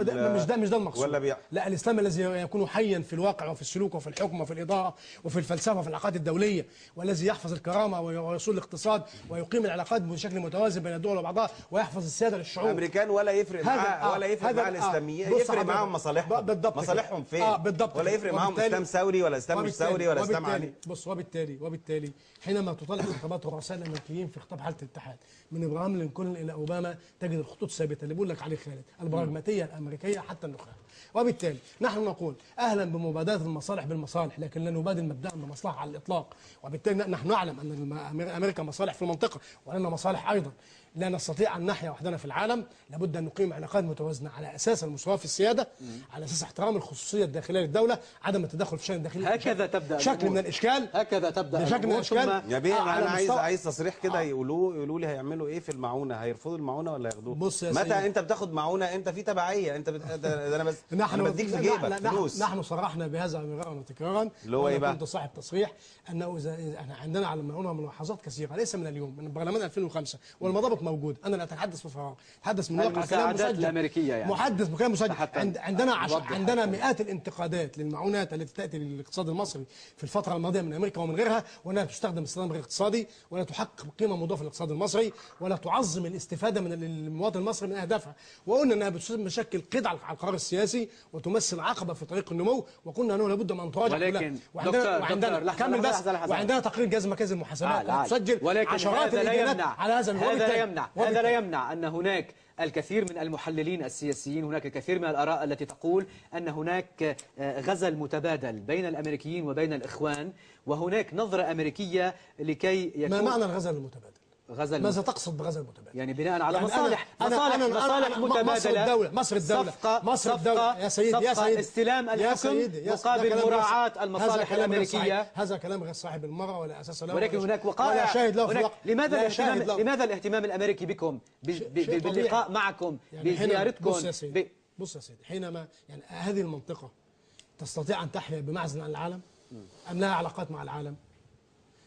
مش ده المقصود. لا، الاسلام الذي يكون حيا في الواقع وفي السلوك وفي الحكم وفي الاداره وفي الفلسفه وفي العلاقات الدوليه، والذي يحفظ الكرامه ويصول الاقتصاد ويقيم العلاقات بشكل متوازن بين الدول وبعضها ويحفظ السياده للشعوب. الامريكان ولا يفرق معاه مع الاسلاميين، يفرق معاهم مصالحهم. مصالحهم فين؟ بالضبط. ولا يفرق معاهم اسلام ثوري ولا اسلام مش ثوري ولا اسلام عالي. بص، وبالتالي حينما تطالع خطابات الرؤساء الامريكيين في خطاب حاله الاتحاد من ابراهام لينكولن الى اوباما، تجد الخطوط الثابته اللي بقول لك عليه خالد، البراغماتيه الامريكيه حتى النخاع. وبالتالي نحن نقول اهلا بمبادره المصالح بالمصالح، لكن لا نبادل مبدأ بمصلحه على الاطلاق. وبالتالي نحن نعلم ان امريكا مصالح في المنطقه ولنا مصالح ايضا. لا نستطيع ان نحيا وحدنا في العالم، لابد ان نقيم علاقات متوازنه على اساس المساواه في السياده، على اساس احترام الخصوصيه الداخليه للدوله، عدم التدخل في الشان الداخلي. هكذا تبدا شكل من الاشكال. هكذا تبدا شكل من الاشكال. يا بيه، انا عايز تصريح كده. يقولوا لي هيعملوا ايه في المعونه؟ هيرفضوا المعونه ولا ياخدوها؟ بص يا متى سيدي، انت بتاخد معونه انت في تبعيه، انت انا بس انا بديك في جيبك فلوس. نحن صرحنا بهذا مرارا وتكرارا، اللي هو ايه بقى؟ كنت صاحب تصريح انه اذا احنا عندنا على المعونه ملاحظات كثيره، ليس من اليوم، من برلمان 2005 والمضابط موجود. انا لا اتحدث في فراغ، اتحدث من واقع كلام مسجل. الامريكيه يعني محدث بكلام مسجل. عندنا مئات الانتقادات للمعونات التي تاتي للاقتصاد المصري في الفتره الماضيه من امريكا ومن غيرها، وانها تستخدم استخدام غير اقتصادي، ولا تحقق قيمه مضافه للاقتصاد المصري، ولا تعظم الاستفاده من المواطن المصري من اهدافها. وقلنا انها بتشكل قيد على القرار السياسي وتمثل عقبه في طريق النمو، وقلنا انه لابد من تراجع. ولكن وعندنا كمل بس، وعندنا تقرير جهاز مركز المحاسبات تسجل عشرات الإدانات على هذا الموضوع. هذا لا يمنع أن هناك الكثير من المحللين السياسيين، هناك الكثير من الآراء التي تقول أن هناك غزل متبادل بين الأمريكيين وبين الإخوان، وهناك نظرة أمريكية لكي يكون. ما معنى الغزل المتبادل؟ ماذا تقصد بغزل المتبادل؟ يعني بناء على مصالح متبادلة. مصر الدولة يا سيدي استلام الحكم مقابل مراعاة المصالح الأمريكية. هذا كلام غير صاحب المرة ولا أساس له، ولكن هناك وقائع. شاهد له. لماذا الاهتمام الأمريكي بكم باللقاء معكم بزيارتكم؟ بص يا سيدي، حينما يعني هذه المنطقة تستطيع أن تحيا بمعزل عن العالم أم لها علاقات مع العالم؟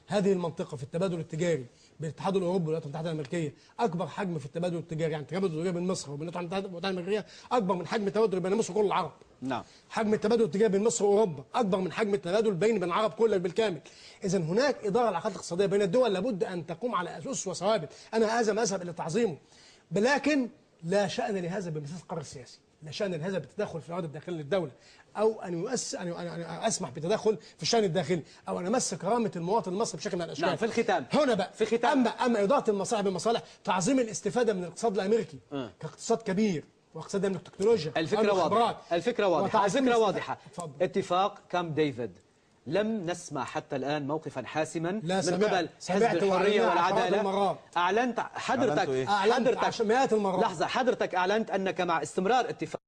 هذه المنطقة في التبادل التجاري بالاتحاد الاوروبي والولايات المتحده الامريكيه اكبر حجم في التبادل التجاري، يعني التبادل التجاري بين مصر وبين الولايات المتحده الامريكيه اكبر من حجم التبادل بين مصر وكل العرب. نعم. حجم التبادل التجاري بين مصر واوروبا اكبر من حجم التبادل بين العرب كلها بالكامل. اذا هناك اداره العلاقات الاقتصاديه بين الدول لابد ان تقوم على اسس وثوابت، انا هذا ما اذهب الى تعظيمه، ولكن لا شان لهذا بمساس القرار السياسي، لا شان لهذا بالتدخل في العقد الداخلي للدوله، او ان اسمح بتدخل في الشان الداخلي، او ان امس كرامه المواطن المصري بشكل من الاشكال. نعم. في الختام هنا بقى في الختام اما اداره المصالح بالمصالح، تعظيم الاستفاده من الاقتصاد الامريكي كاقتصاد كبير واقتصاد من التكنولوجيا. الفكره واضحه، الفكره واضحه. اتفاق كامب ديفيد لم نسمع حتى الآن موقفا حاسما من قبل حزب الحرية والعدالة. أعلنت حضرتك مئات المرات. لحظة، حضرتك أعلنت أنك مع استمرار اتفاق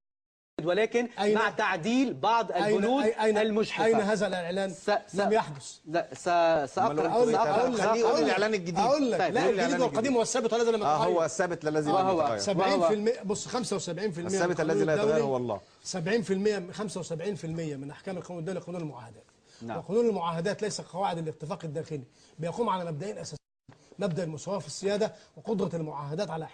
ولكن مع تعديل بعض البنود المجحفة. أين هذا الإعلان؟ لم يحدث. لا سأقرأ خليه الإعلان الجديد. أقول لك لا، الجديد والقديم هو الثابت والذي لم يتغير. هو الثابت الذي لم يتغير. 70% بص 75% الثابت الذي لا يتغير هو الله. 75% من أحكام القانون الدولي قانون المعاهدات. نعم. وقانون المعاهدات ليس قواعد الاتفاق الداخلي، بيقوم على مبدئين اساسيين: مبدا المساواه في السياده، وقدره المعاهدات على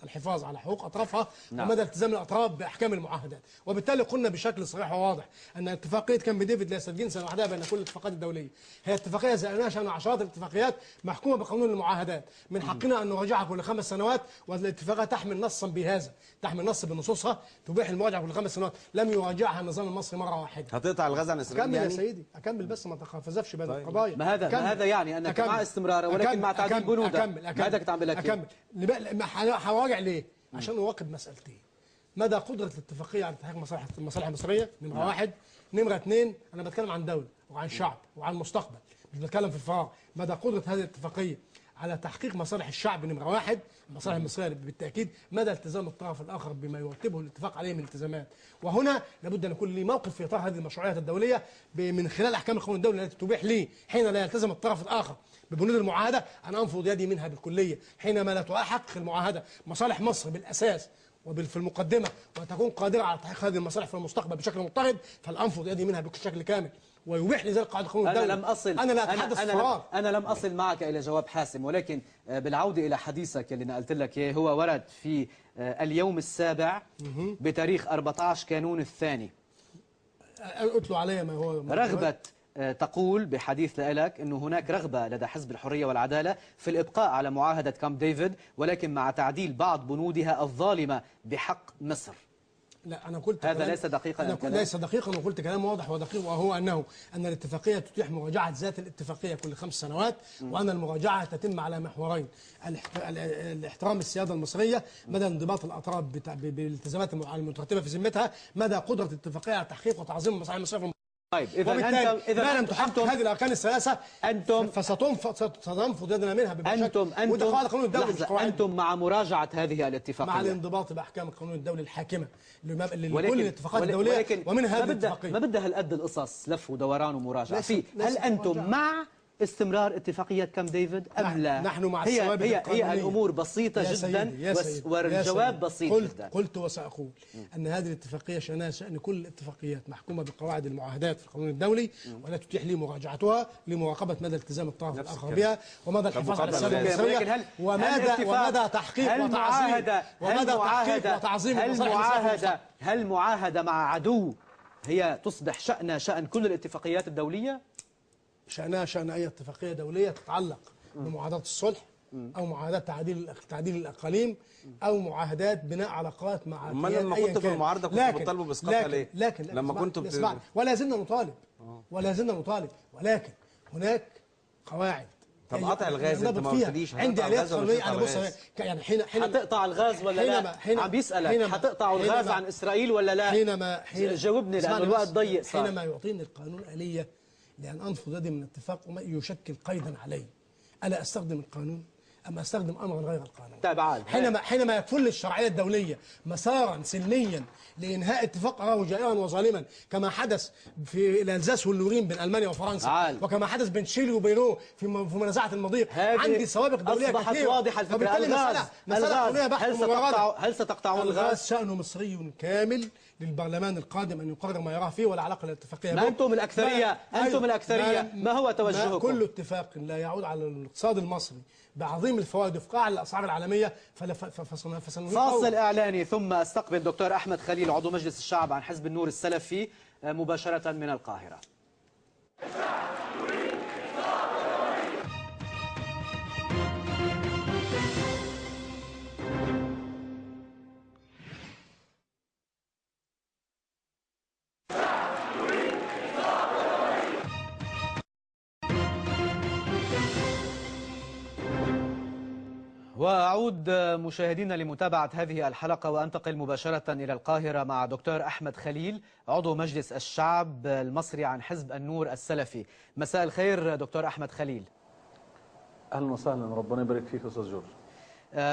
الحفاظ على حقوق اطرافها. نعم. ومدى التزام الاطراف باحكام المعاهدات. وبالتالي قلنا بشكل صريح وواضح ان اتفاقيه كامب ديفيد ليست جنسا وحدها بين كل الاتفاقات الدوليه، هي اتفاقيه زي شان عشرات الاتفاقيات محكومه بقانون المعاهدات، من حقنا ان نراجعها كل 5 سنوات، والاتفاقيه تحمل نصا بهذا، تحمل نص بنصوصها تبيح المراجعه كل 5 سنوات، لم يراجعها النظام المصري مره واحده. هتقطع الغاز عن اسرائيل أكمل يعني؟ يا سيدي، أكمل بس ما تقفزفش بين القضايا. ما هذا يعني أنك مع استمرار ولكن مع تعديل بنودها. ماذا كنت عم بقول لك؟ أكمل. هراجع ليه؟ عشان أواكب مسألتين: مدى قدرة الاتفاقية على تحقيق المصالح المصرية، نمرة واحد. نمرة 2، أنا بتكلم عن دولة وعن شعب وعن مستقبل، مش بتكلم في الفراغ. مدى قدرة هذه الاتفاقية على تحقيق مصالح الشعب، نمرة 1، المصالح المصرية بالتأكيد. مدى التزام الطرف الآخر بما يرتبه الاتفاق عليه من التزامات. وهنا لابد أن يكون لي موقف في إطار هذه المشروعيات الدولية من خلال أحكام القانون الدولي التي تبيح لي حين لا يلتزم الطرف الآخر ببنود المعاهدة أن أنفض يدي منها بالكلية، حينما لا تحقق المعاهدة مصالح مصر بالأساس وفي المقدمة، وتكون قادرة على تحقيق هذه المصالح في المستقبل بشكل مضطرد، فالأنفض يدي منها بشكل كامل، ويبيح لي ذلك قاعدة القانون الدولي. أنا لا أتحدث فراغ. أنا لم أصل معك إلى جواب حاسم، ولكن بالعودة إلى حديثك اللي نقلت لك إياه، هو ورد في اليوم السابع بتاريخ 14 كانون الثاني. أتلو علي ما هو رغبة تقول بحديث لك أنه هناك رغبة لدى حزب الحرية والعدالة في الإبقاء على معاهدة كامب ديفيد، ولكن مع تعديل بعض بنودها الظالمة بحق مصر. لا، أنا قلت هذا ليس دقيقا. ليس دقيقا، وقلت كلام واضح ودقيق، وهو أن الاتفاقية تتيح مراجعة ذات الاتفاقية كل 5 سنوات، وأن المراجعة تتم على محورين: الاحترام السيادة المصرية، مدى انضباط الأطراف بالالتزامات المترتبة في ذمتها، مدى قدرة الاتفاقية على تحقيق وتعظيم المصالح المصرية. طيب، إذا ما لم تحقق هذه الأركان الثلاثة فستنفض يدنا منها بشكل. أنتم مع مراجعة هذه الاتفاقية، مع الانضباط بأحكام القانون الدولي الحاكمة لكل الاتفاقات الدولية، ومن هذه الاتفاقية ما بدها هالقد القصص لف ودوران ومراجعة. هل أنتم مع استمرار اتفاقية كامب ديفيد أم لا؟ نحن مع الثوابت القانونية. هي الأمور بسيطة جدا والجواب بسيط جدا. قلت وسأقول أن هذه الاتفاقية شأنها شأن كل الاتفاقيات محكومة بقواعد المعاهدات في القانون الدولي، ولا تتيح لي مراجعتها لمراقبة مدى التزام الطرف الآخر بها، ومدى الحفاظ على السيادة المصرية، ومدى تحقيق وتعظيم المصالح. هل معاهدة مع عدو هي تصبح شأن كل الاتفاقيات الدولية؟ شأنها شأن أي اتفاقية دولية تتعلق بمعاهدات الصلح، أو معاهدات تعديل الأقاليم، أو معاهدات بناء علاقات مع أمال لما كنت في المعارضة كنت بتطالبوا بإسقاطها ليه؟ لكن لما كنت ولا زلنا نطالب، ولكن هناك قواعد. طب قطع الغاز انت ما قلتليش عندي آليات قانونية. أنا بص يعني حين هتقطع الغاز ولا لا؟ عم بيسألك هتقطعوا الغاز عن إسرائيل ولا لا؟ جاوبني لأن الوقت ضيق صار. حينما يعطيني القانون آلية لأن أنفض يدي من اتفاق وما يشكل قيدا علي، ألا أستخدم القانون أم أستخدم أمرا غير القانون؟ طيب، حينما يكون للشرعية الدولية مسارا سلميا لإنهاء اتفاق أراه جائرا وظالما، كما حدث في الألزاس واللورين بين ألمانيا وفرنسا، وكما حدث بين تشيلي وبيرو في منازعة المضيق. عندي سوابق دولية أصبحت كثيرة. واضحة الفكرة. مسألة قانونية بحت هل ستقطعون الغاز؟ شأنه مصري كامل للبرلمان القادم أن يقرر ما يراه فيه ولا علاقة للاتفاقية. ما أنتم الأكثرية، أنتم الأكثرية، ما هو توجهكم؟ كل اتفاق لا يعود على الاقتصاد المصري بعظيم الفوائد وفقاع الأسعار العالمية فاصل إعلاني ثم استقبل دكتور أحمد خليل عضو مجلس الشعب عن حزب النور السلفي مباشرة من القاهرة. وأعود مشاهدينا لمتابعة هذه الحلقة وأنتقل مباشرة إلى القاهرة مع دكتور أحمد خليل عضو مجلس الشعب المصري عن حزب النور السلفي. مساء الخير دكتور أحمد خليل. أهلا وسهلا، ربنا يبارك فيك أستاذ جورج.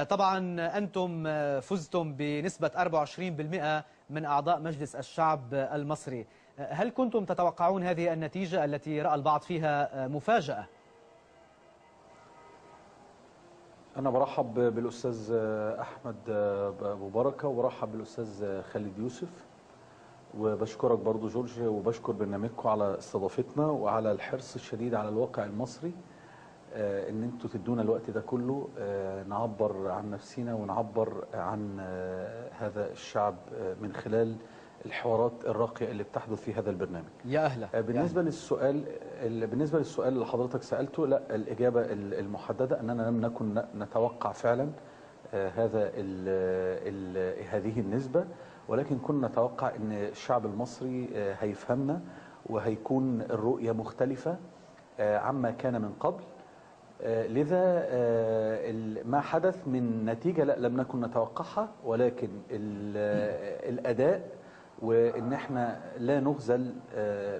طبعا أنتم فزتم بنسبة 24% من أعضاء مجلس الشعب المصري. هل كنتم تتوقعون هذه النتيجة التي رأى البعض فيها مفاجأة؟ أنا برحب بالأستاذ أحمد أبو بركة وبرحب بالأستاذ خالد يوسف، وبشكرك برضو جورج، وبشكر برنامجكم على استضافتنا وعلى الحرص الشديد على الواقع المصري، إن أنتوا تدونا الوقت ده كله نعبر عن نفسنا ونعبر عن هذا الشعب من خلال الحوارات الراقية اللي بتحدث في هذا البرنامج. يا أهلا. بالنسبة للسؤال اللي حضرتك سألته، لا، الإجابة المحددة أننا لم نكن نتوقع فعلا هذه النسبة، ولكن كنا نتوقع أن الشعب المصري هيفهمنا وهيكون الرؤية مختلفة عما كان من قبل. لذا ما حدث من نتيجة لا لم نكن نتوقعها، ولكن الأداء وإن احنا لا نخذل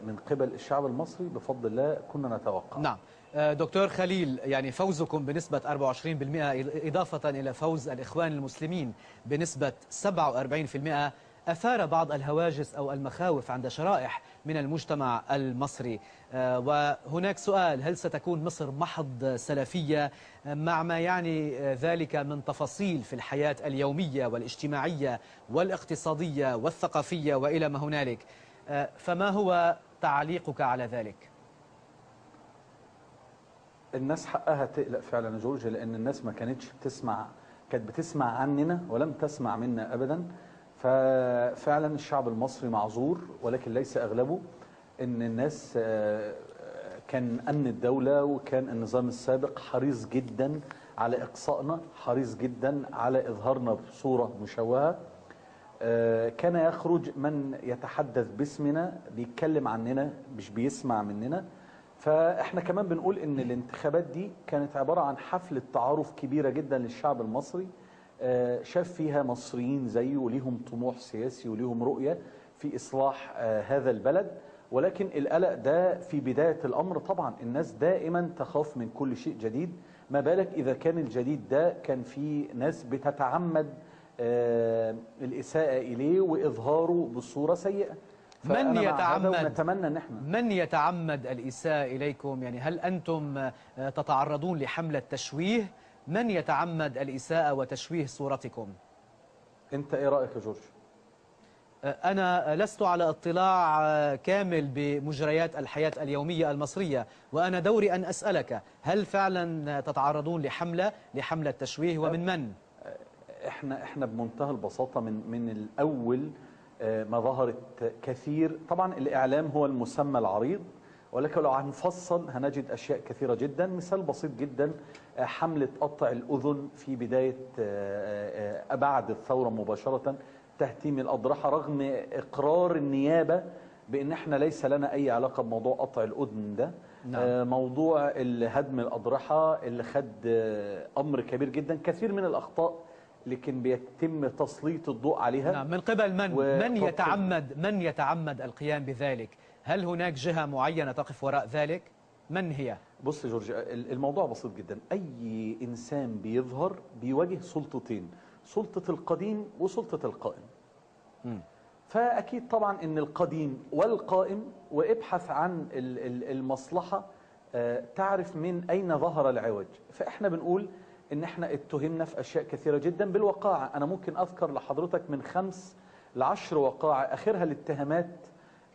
من قبل الشعب المصري بفضل الله كنا نتوقع. نعم دكتور خليل، يعني فوزكم بنسبة 24% إضافة إلى فوز الإخوان المسلمين بنسبة 47% أثار بعض الهواجس أو المخاوف عند شرائح من المجتمع المصري. وهناك سؤال: هل ستكون مصر محض سلفية مع ما يعني ذلك من تفاصيل في الحياة اليومية والاجتماعية والاقتصادية والثقافية وإلى ما هنالك؟ فما هو تعليقك على ذلك؟ الناس حقها تقلق فعلا يا جورج، لأن الناس ما كانت بتسمع عننا ولم تسمع منا أبدا. ففعلا الشعب المصري معذور، ولكن ليس أغلبه. إن الناس كان أمن الدولة وكان النظام السابق حريص جدا على إقصائنا، حريص جدا على إظهارنا بصورة مشوهة. كان يخرج من يتحدث باسمنا بيتكلم عننا مش بيسمع مننا. فإحنا كمان بنقول إن الانتخابات دي كانت عبارة عن حفلة تعارف كبيرة جدا للشعب المصري، شاف فيها مصريين زيه وليهم طموح سياسي وليهم رؤية في إصلاح هذا البلد. ولكن القلق ده في بداية الأمر، طبعا الناس دائما تخاف من كل شيء جديد، ما بالك إذا كان الجديد ده كان في ناس بتتعمد الإساءة إليه وإظهاره بصورة سيئة. من يتعمد الإساءة إليكم؟ يعني هل أنتم تتعرضون لحملة تشويه؟ من يتعمد الإساءة وتشويه صورتكم؟ أنت إيه رأيك يا جورج؟ أنا لست على اطلاع كامل بمجريات الحياة اليومية المصرية، وأنا دوري أن أسألك: هل فعلا تتعرضون لحملة تشويه، ومن من؟ احنا بمنتهى البساطة من الأول ما ظهرت كثير. طبعا الإعلام هو المسمى العريض، ولكن لو هنفصل هنجد أشياء كثيرة جدا. مثال بسيط جدا: حملة قطع الأذن في بداية بعد الثورة مباشرة، تهتيم الأضرحة، رغم إقرار النيابة بأن احنا ليس لنا أي علاقة بموضوع قطع الأذن ده. نعم. موضوع هدم الأضرحة اللي خد أمر كبير جدا، كثير من الأخطاء لكن بيتم تسليط الضوء عليها. نعم. من قبل من يتعمد القيام بذلك؟ هل هناك جهة معينة تقف وراء ذلك؟ من هي؟ بص يا جورج، الموضوع بسيط جدا. أي إنسان بيظهر بيواجه سلطتين: سلطة القديم وسلطة القائم. فأكيد طبعا إن القديم والقائم، وابحث عن المصلحة تعرف من أين ظهر العوج. فإحنا بنقول إن إحنا اتهمنا في أشياء كثيرة جدا بالوقاعة. أنا ممكن أذكر لحضرتك من 5 ل10 وقائع اخرها الاتهامات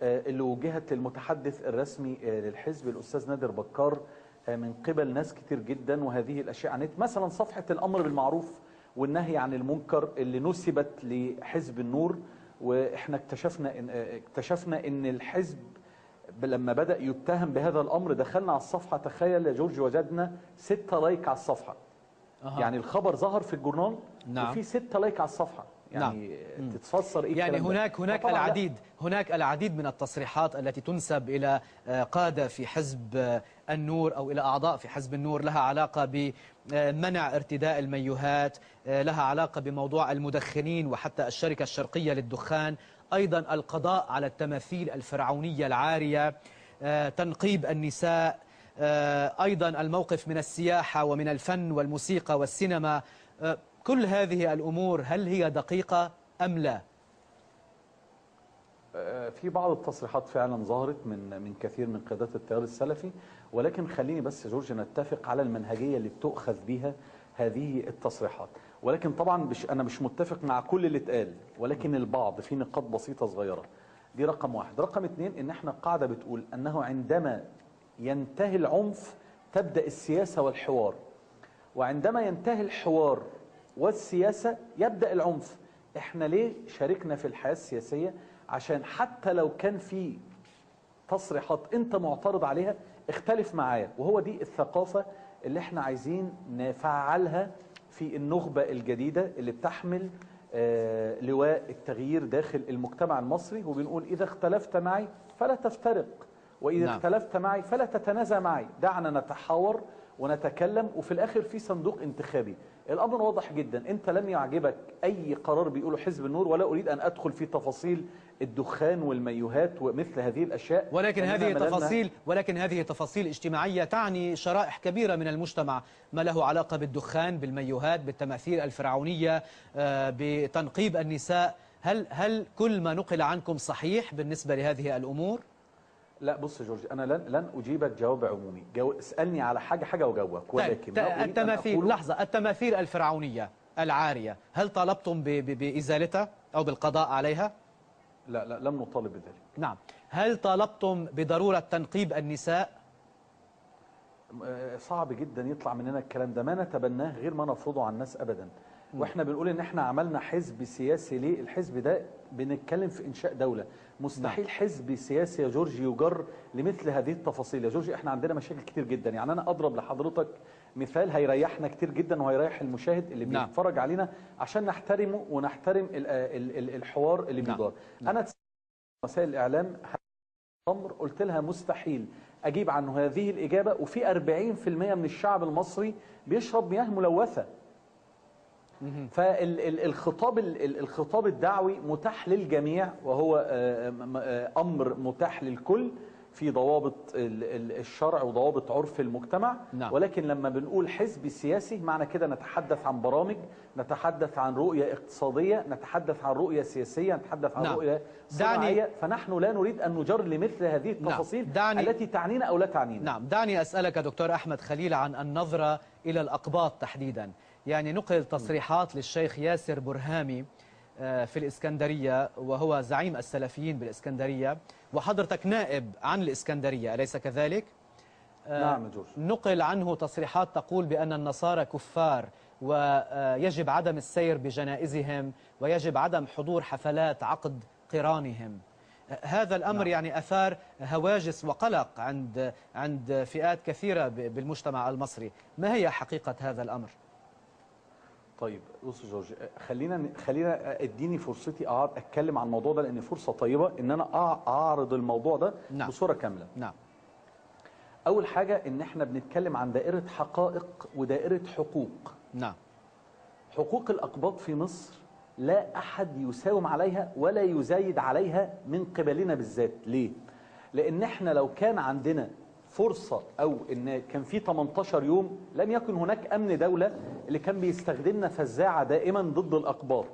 اللي وجهت للمتحدث الرسمي للحزب الاستاذ نادر بكار من قبل ناس كتير جدا، وهذه الاشياء عنت مثلا صفحه الامر بالمعروف والنهي عن المنكر اللي نسبت لحزب النور، واحنا اكتشفنا ان الحزب لما بدأ يتهم بهذا الامر دخلنا على الصفحه، تخيل يا جورج وجدنا 6 لايك على الصفحه. يعني الخبر ظهر في الجورنال وفي 6 لايك على الصفحه، يعني تتفسر ايه يعني هناك العديد من التصريحات التي تنسب الى قاده في حزب النور او الى اعضاء في حزب النور لها علاقه بمنع ارتداء المايوهات، لها علاقه بموضوع المدخنين وحتى الشركه الشرقيه للدخان، ايضا القضاء على التماثيل الفرعونيه العاريه، تنقيب النساء، ايضا الموقف من السياحه ومن الفن والموسيقى والسينما. كل هذه الأمور هل هي دقيقة أم لا؟ في بعض التصريحات فعلا ظهرت من كثير من قيادات التيار السلفي، ولكن خليني بس يا جورج نتفق على المنهجية اللي بتؤخذ بها هذه التصريحات. ولكن طبعا أنا مش متفق مع كل اللي اتقال، ولكن البعض في نقاط بسيطة صغيرة. دي رقم 1. رقم 2 إن احنا قاعدة بتقول أنه عندما ينتهي العنف تبدأ السياسة والحوار، وعندما ينتهي الحوار والسياسة يبدأ العنف. احنا ليه شاركنا في الحياة السياسية؟ عشان حتى لو كان في تصريحات انت معترض عليها اختلف معايا، وهو دي الثقافة اللي احنا عايزين نفعلها في النخبة الجديدة اللي بتحمل لواء التغيير داخل المجتمع المصري، وبنقول إذا اختلفت معي فلا تفترق، وإذا اختلفت معي فلا تتنازع معي، دعنا نتحاور ونتكلم، وفي الآخر في صندوق انتخابي. الأمر واضح جدا، أنت لم يعجبك أي قرار بيقوله حزب النور، ولا أريد أن أدخل في تفاصيل الدخان والميوهات ومثل هذه الأشياء، ولكن هذه تفاصيل اجتماعية تعني شرائح كبيرة من المجتمع، ما له علاقة بالدخان، بالميوهات، بالتماثيل الفرعونية، بتنقيب النساء. هل كل ما نقل عنكم صحيح بالنسبة لهذه الأمور؟ لا بص يا جورج، أنا لن أجيبك جواب عمومي، اسألني على حاجة وجاوبك، ولكن التماثيل الفرعونية العارية هل طالبتم بإزالتها أو بالقضاء عليها؟ لا لم نطالب بذلك. نعم. هل طالبتم بضرورة تنقيب النساء؟ صعب جدا يطلع مننا الكلام ده، ما نتبناه غير ما نفرضه على الناس أبدا. واحنا بنقول ان احنا عملنا حزب سياسي ليه؟ الحزب ده بنتكلم في انشاء دولة، مستحيل حزب سياسي يا جورج يجر لمثل هذه التفاصيل. يا جورج احنا عندنا مشاكل كتير جدا، يعني انا اضرب لحضرتك مثال هيريحنا كتير جدا وهيريح المشاهد اللي بيتفرج علينا، عشان نحترمه ونحترم الحوار اللي بيدور. انا وسائل الاعلام امر قلت لها مستحيل اجيب عنه هذه الاجابة، وفي 40% من الشعب المصري بيشرب مياه ملوثة. فالخطاب الدعوي متاح للجميع، وهو أمر متاح للكل في ضوابط الشرع وضوابط عرف المجتمع. ولكن لما بنقول حزب سياسي معنى كده نتحدث عن برامج، نتحدث عن رؤية اقتصادية، نتحدث عن رؤية سياسية، نتحدث عن رؤية صناعية. فنحن لا نريد أن نجر لمثل هذه التفاصيل التي تعنينا أو لا تعنينا. نعم. دعني أسألك دكتور أحمد خليل عن النظرة إلى الأقباط تحديدا. يعني نقل تصريحات للشيخ ياسر برهامي في الإسكندرية، وهو زعيم السلفيين بالإسكندرية، وحضرتك نائب عن الإسكندرية أليس كذلك؟ نعم جورج. نقل عنه تصريحات تقول بأن النصارى كفار، ويجب عدم السير بجنائزهم، ويجب عدم حضور حفلات عقد قرانهم. هذا الأمر يعني أثار هواجس وقلق عند فئات كثيرة بالمجتمع المصري. ما هي حقيقة هذا الأمر؟ طيب بص جورج، خلينا اديني فرصتي اتكلم عن الموضوع ده، لان فرصه طيبه ان انا اعرض الموضوع ده بصوره كامله. نعم. اول حاجه ان احنا بنتكلم عن دائره حقائق ودائره حقوق. نعم. حقوق الاقباط في مصر لا احد يساوم عليها ولا يزايد عليها من قبلنا بالذات. ليه؟ لان احنا لو كان عندنا فرصة أو إن كان في 18 يوم لم يكن هناك أمن دولة اللي كان بيستخدمنا فزاعة دائما ضد الأقباط.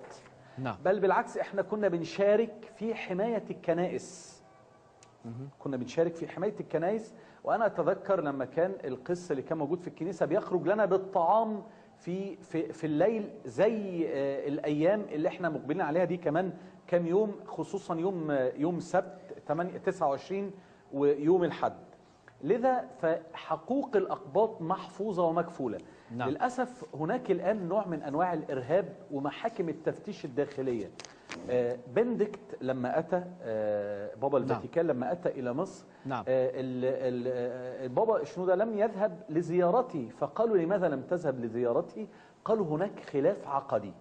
نعم. بل بالعكس إحنا كنا بنشارك في حماية الكنائس. كنا بنشارك في حماية الكنائس. وأنا أتذكر لما كان القس اللي كان موجود في الكنيسة بيخرج لنا بالطعام في الليل زي الايام اللي احنا مقبلين عليها دي كمان كام يوم، خصوصا يوم سبت 29 ويوم الحد. لذا فحقوق الأقباط محفوظة ومكفولة. نعم. للأسف هناك الآن نوع من أنواع الإرهاب ومحاكم التفتيش الداخلية. بندكت لما أتى بابا الفاتيكان لما أتى إلى مصر، نعم. البابا شنودة لم يذهب لزيارته، فقالوا لماذا لم تذهب لزيارته؟ قالوا هناك خلاف عقدي.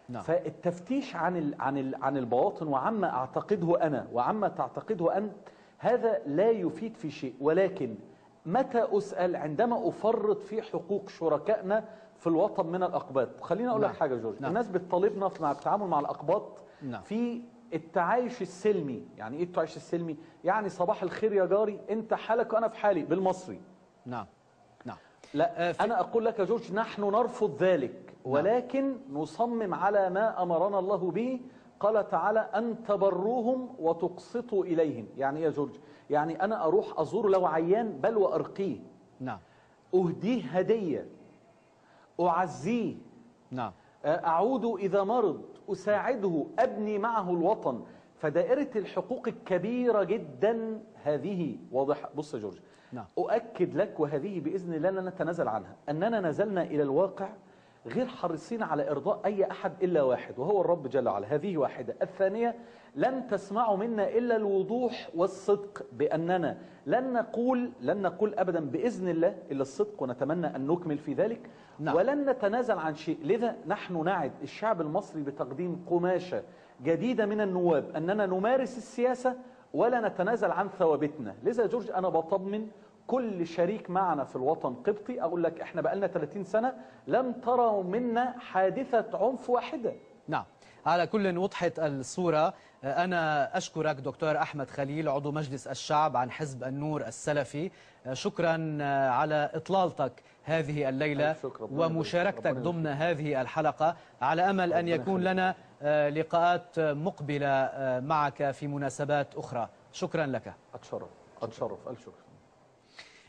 نعم. فالتفتيش عن البواطن وعما أعتقده أنا وعما تعتقده أنت هذا لا يفيد في شيء، ولكن متى أسأل عندما أفرط في حقوق شركائنا في الوطن من الأقباط. خليني أقول لك حاجة جورج. نعم. الناس بتطالبنا مع التعامل مع الأقباط نعم. في التعايش السلمي. يعني إيه التعايش السلمي؟ يعني صباح الخير يا جاري، أنت حالك وأنا في حالي بالمصري. نعم نعم. لا أنا أقول لك يا جورج نحن نرفض ذلك، ولكن نصمم على ما أمرنا الله به. قال تعالى أن تبروهم وتقسطوا إليهم. يعني إيه يا جورج؟ يعني أنا أروح أزور لو عيان بل وأرقيه. نعم. أهديه هدية، أعزيه. نعم. أعود إذا مرض، أساعده، أبني معه الوطن. فدائرة الحقوق الكبيرة جدا هذه واضحة. بص يا جورج، نعم. أؤكد لك، وهذه بإذن الله لا نتنازل عنها، أننا نزلنا إلى الواقع غير حريصين على إرضاء أي أحد إلا واحد، وهو الرب جل وعلا. هذه واحدة. الثانية، لن تسمعوا منا إلا الوضوح والصدق، بأننا لن نقول أبدا بإذن الله إلا الصدق، ونتمنى أن نكمل في ذلك. نعم. ولن نتنازل عن شيء. لذا نحن نعد الشعب المصري بتقديم قماشة جديدة من النواب أننا نمارس السياسة ولا نتنازل عن ثوابتنا. لذا جورج أنا بطمن كل شريك معنا في الوطن قبطي، أقول لك إحنا بقالنا 30 سنة لم تروا منا حادثة عنف واحدة. نعم. على كل وضحت الصورة. أنا أشكرك دكتور أحمد خليل عضو مجلس الشعب عن حزب النور السلفي. شكرا على إطلالتك هذه الليلة ومشاركتك ضمن هذه الحلقة، على أمل أن يكون لنا لقاءات مقبلة معك في مناسبات أخرى. شكرا لك. أتشرف. ألف شكر.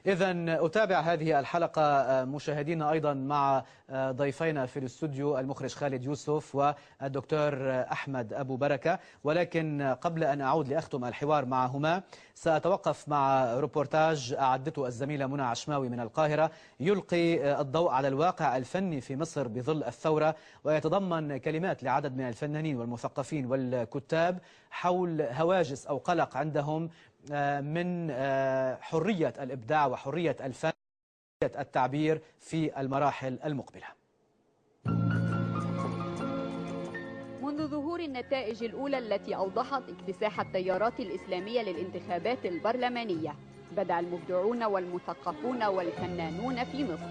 إذن أتابع هذه الحلقة مشاهدينا أيضا مع ضيفينا في الاستوديو المخرج خالد يوسف والدكتور أحمد أبو بركة. ولكن قبل أن أعود لأختم الحوار معهما سأتوقف مع روبورتاج أعدته الزميلة منى عشماوي من القاهرة، يلقي الضوء على الواقع الفني في مصر بظل الثورة، ويتضمن كلمات لعدد من الفنانين والمثقفين والكتاب حول هواجس أو قلق عندهم من حرية الإبداع وحرية الفن التعبير في المراحل المقبلة. منذ ظهور النتائج الأولى التي أوضحت اكتساح التيارات الإسلامية للانتخابات البرلمانية، بدأ المبدعون والمثقفون والفنانون في مصر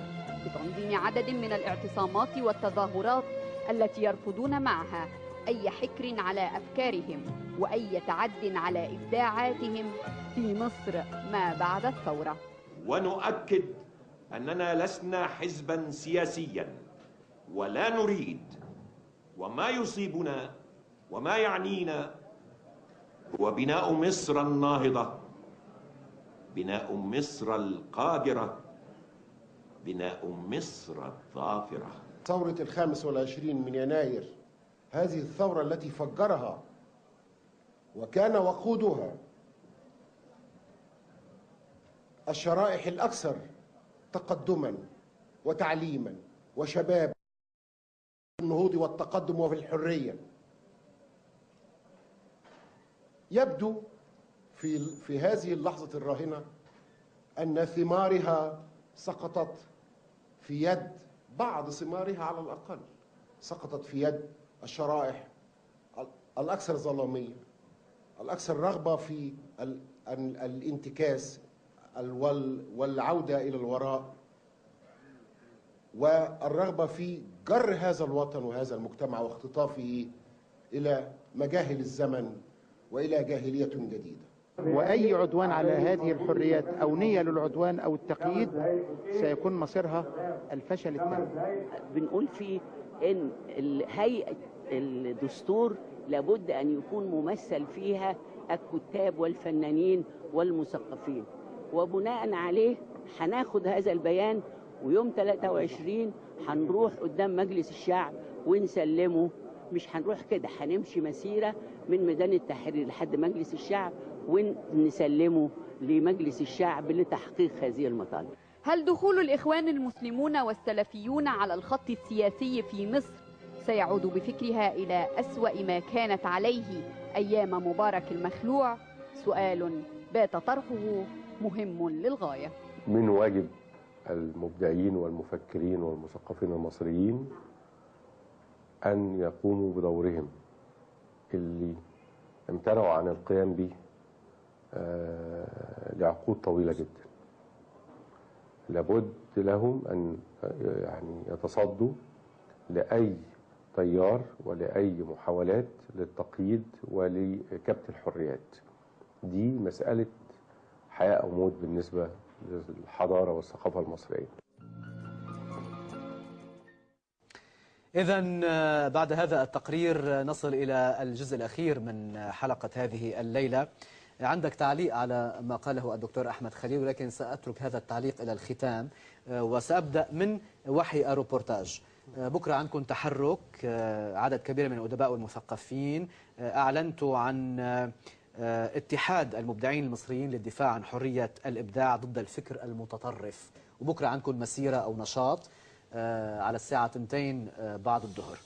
بتنظيم عدد من الاعتصامات والتظاهرات التي يرفضون معها أي حكر على أفكارهم وأي تعد على إبداعاتهم في مصر ما بعد الثورة. ونؤكد أننا لسنا حزبا سياسيا ولا نريد، وما يصيبنا وما يعنينا هو بناء مصر الناهضة، بناء مصر القادرة، بناء مصر الظافرة. ثورة 25 من يناير، هذه الثورة التي فجرها وكان وقودها الشرائح الأكثر تقدما وتعليما وشباب في النهوض والتقدم وفي الحرية، يبدو في هذه اللحظة الراهنة أن ثمارها سقطت في يد بعض ثمارها، على الأقل سقطت في يد الشرائح الأكثر ظلامية، الأكثر رغبة في الانتكاس والعودة إلى الوراء، والرغبة في جر هذا الوطن وهذا المجتمع واختطافه إلى مجاهل الزمن وإلى جاهلية جديدة. وأي عدوان على هذه الحريات أو نية للعدوان أو التقييد سيكون مصيرها الفشل التام. بنقول فيه إن هيئة الدستور لابد أن يكون ممثل فيها الكتاب والفنانين والمثقفين، وبناء عليه هناخد هذا البيان ويوم 23 هنروح قدام مجلس الشعب ونسلمه. مش هنروح كده، هنمشي مسيرة من ميدان التحرير لحد مجلس الشعب ونسلمه لمجلس الشعب لتحقيق هذه المطالب. هل دخول الإخوان المسلمون والسلفيون على الخط السياسي في مصر سيعود بفكرها إلى أسوأ ما كانت عليه أيام مبارك المخلوع؟ سؤال بات طرحه مهم للغاية. من واجب المبدعين والمفكرين والمثقفين المصريين أن يقوموا بدورهم اللي امتنعوا عن القيام به لعقود طويلة جدا. لابد لهم أن يعني يتصدوا لأي تيار ولأي محاولات للتقييد ولكبت الحريات. دي مسألة حياة أو موت بالنسبة للحضارة والثقافة المصرية. إذن بعد هذا التقرير نصل إلى الجزء الأخير من حلقة هذه الليلة. عندك تعليق على ما قاله الدكتور أحمد خليل، ولكن سأترك هذا التعليق إلى الختام، وسأبدأ من وحي الروبورتاج. بكرة عندكم تحرك، عدد كبير من الأدباء والمثقفين أعلنتوا عن اتحاد المبدعين المصريين للدفاع عن حرية الإبداع ضد الفكر المتطرف، وبكرة عندكم مسيرة أو نشاط على الساعة 2 بعد الظهر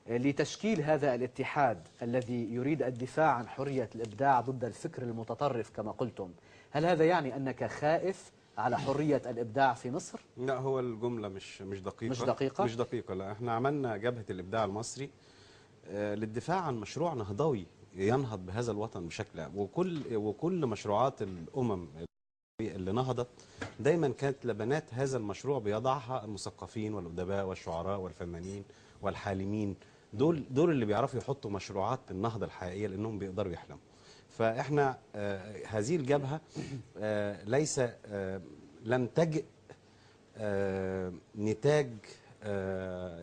لتشكيل هذا الاتحاد الذي يريد الدفاع عن حرية الإبداع ضد الفكر المتطرف كما قلتم. هل هذا يعني أنك خائف على حرية الإبداع في مصر؟ لا، هو الجملة مش دقيقة. مش دقيقة. لا، احنا عملنا جبهة الإبداع المصري للدفاع عن مشروع نهضوي ينهض بهذا الوطن بشكل عام، وكل مشروعات الأمم اللي نهضت دايما كانت لبنات هذا المشروع بيضعها المثقفين والأدباء والشعراء والفنانين والحالمين. دول اللي بيعرفوا يحطوا مشروعات النهضة الحقيقية لأنهم بيقدروا يحلموا. فإحنا هذه الجبهة ليس لم تجئ نتاج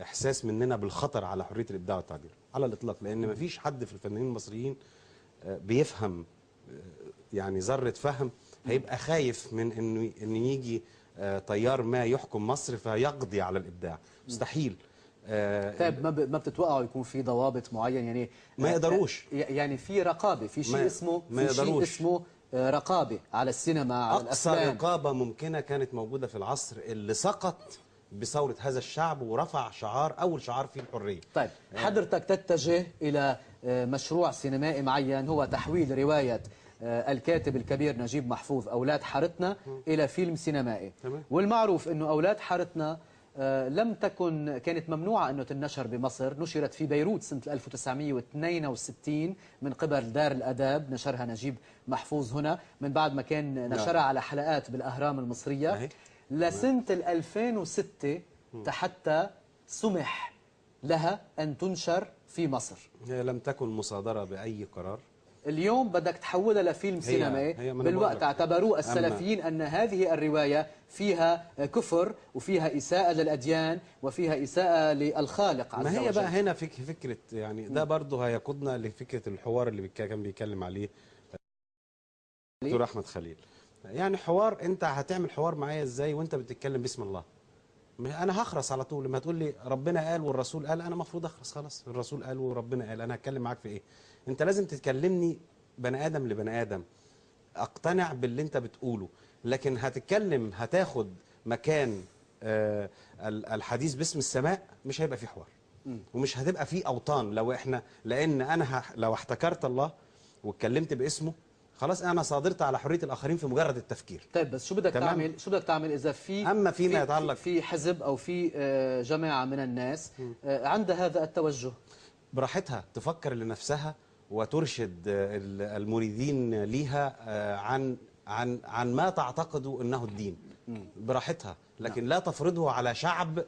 إحساس مننا بالخطر على حرية الإبداع والتعبير على الإطلاق، لأن ما فيش حد في الفنانين المصريين بيفهم يعني ذرة فهم هيبقى خايف من إنه يجي تيار ما يحكم مصر فيقضي على الإبداع. مستحيل. طيب ما بتتوقعوا يكون في ضوابط معين؟ يعني ما يقدروش، يعني في رقابه، في شيء اسمه رقابه على السينما، على الافلام. اقصى رقابه ممكنه كانت موجوده في العصر اللي سقط بثوره هذا الشعب ورفع شعار، اول شعار فيه الحريه. طيب حضرتك تتجه الى مشروع سينمائي معين هو تحويل روايه الكاتب الكبير نجيب محفوظ أولاد حارتنا إلى فيلم سينمائي. والمعروف أنه أولاد حارتنا كانت ممنوعة أنه تنشر بمصر، نشرت في بيروت سنة 1962 من قبل دار الأداب، نشرها نجيب محفوظ هنا من بعد ما كان نشرها على حلقات بالأهرام المصرية لسنة 2006 حتى سمح لها أن تنشر في مصر. هي لم تكن مصادرة بأي قرار. اليوم بدك تحولها لفيلم سينمائي، بالوقت اعتبروه السلفيين أن هذه الرواية فيها كفر وفيها إساءة للأديان وفيها إساءة للخالق عز وجل. ما هي بقى هنا فكرة، يعني ده برضه هيقودنا لفكرة الحوار اللي كان بيتكلم عليه دكتور أحمد خليل. يعني حوار، أنت هتعمل حوار معايا إزاي وأنت بتتكلم باسم الله؟ أنا هخرس على طول. لما تقول لي ربنا قال والرسول قال، أنا المفروض أخرس خلاص. الرسول قال وربنا قال، أنا هتكلم معاك في إيه؟ أنت لازم تتكلمني بني آدم لبني آدم، أقتنع باللي أنت بتقوله. لكن هتاخد مكان الحديث باسم السماء، مش هيبقى فيه حوار ومش هتبقى فيه أوطان. لأن أنا لو احتكرت الله واتكلمت باسمه، خلاص أنا صادرت على حرية الآخرين في مجرد التفكير. طيب بس شو بدك تعمل إذا فيما يتعلق في حزب أو في جماعة من الناس عندها هذا التوجه؟ براحتها تفكر لنفسها وترشد المريدين ليها عن ما تعتقدوا انه الدين، براحتها. لكن لا تفرضه على شعب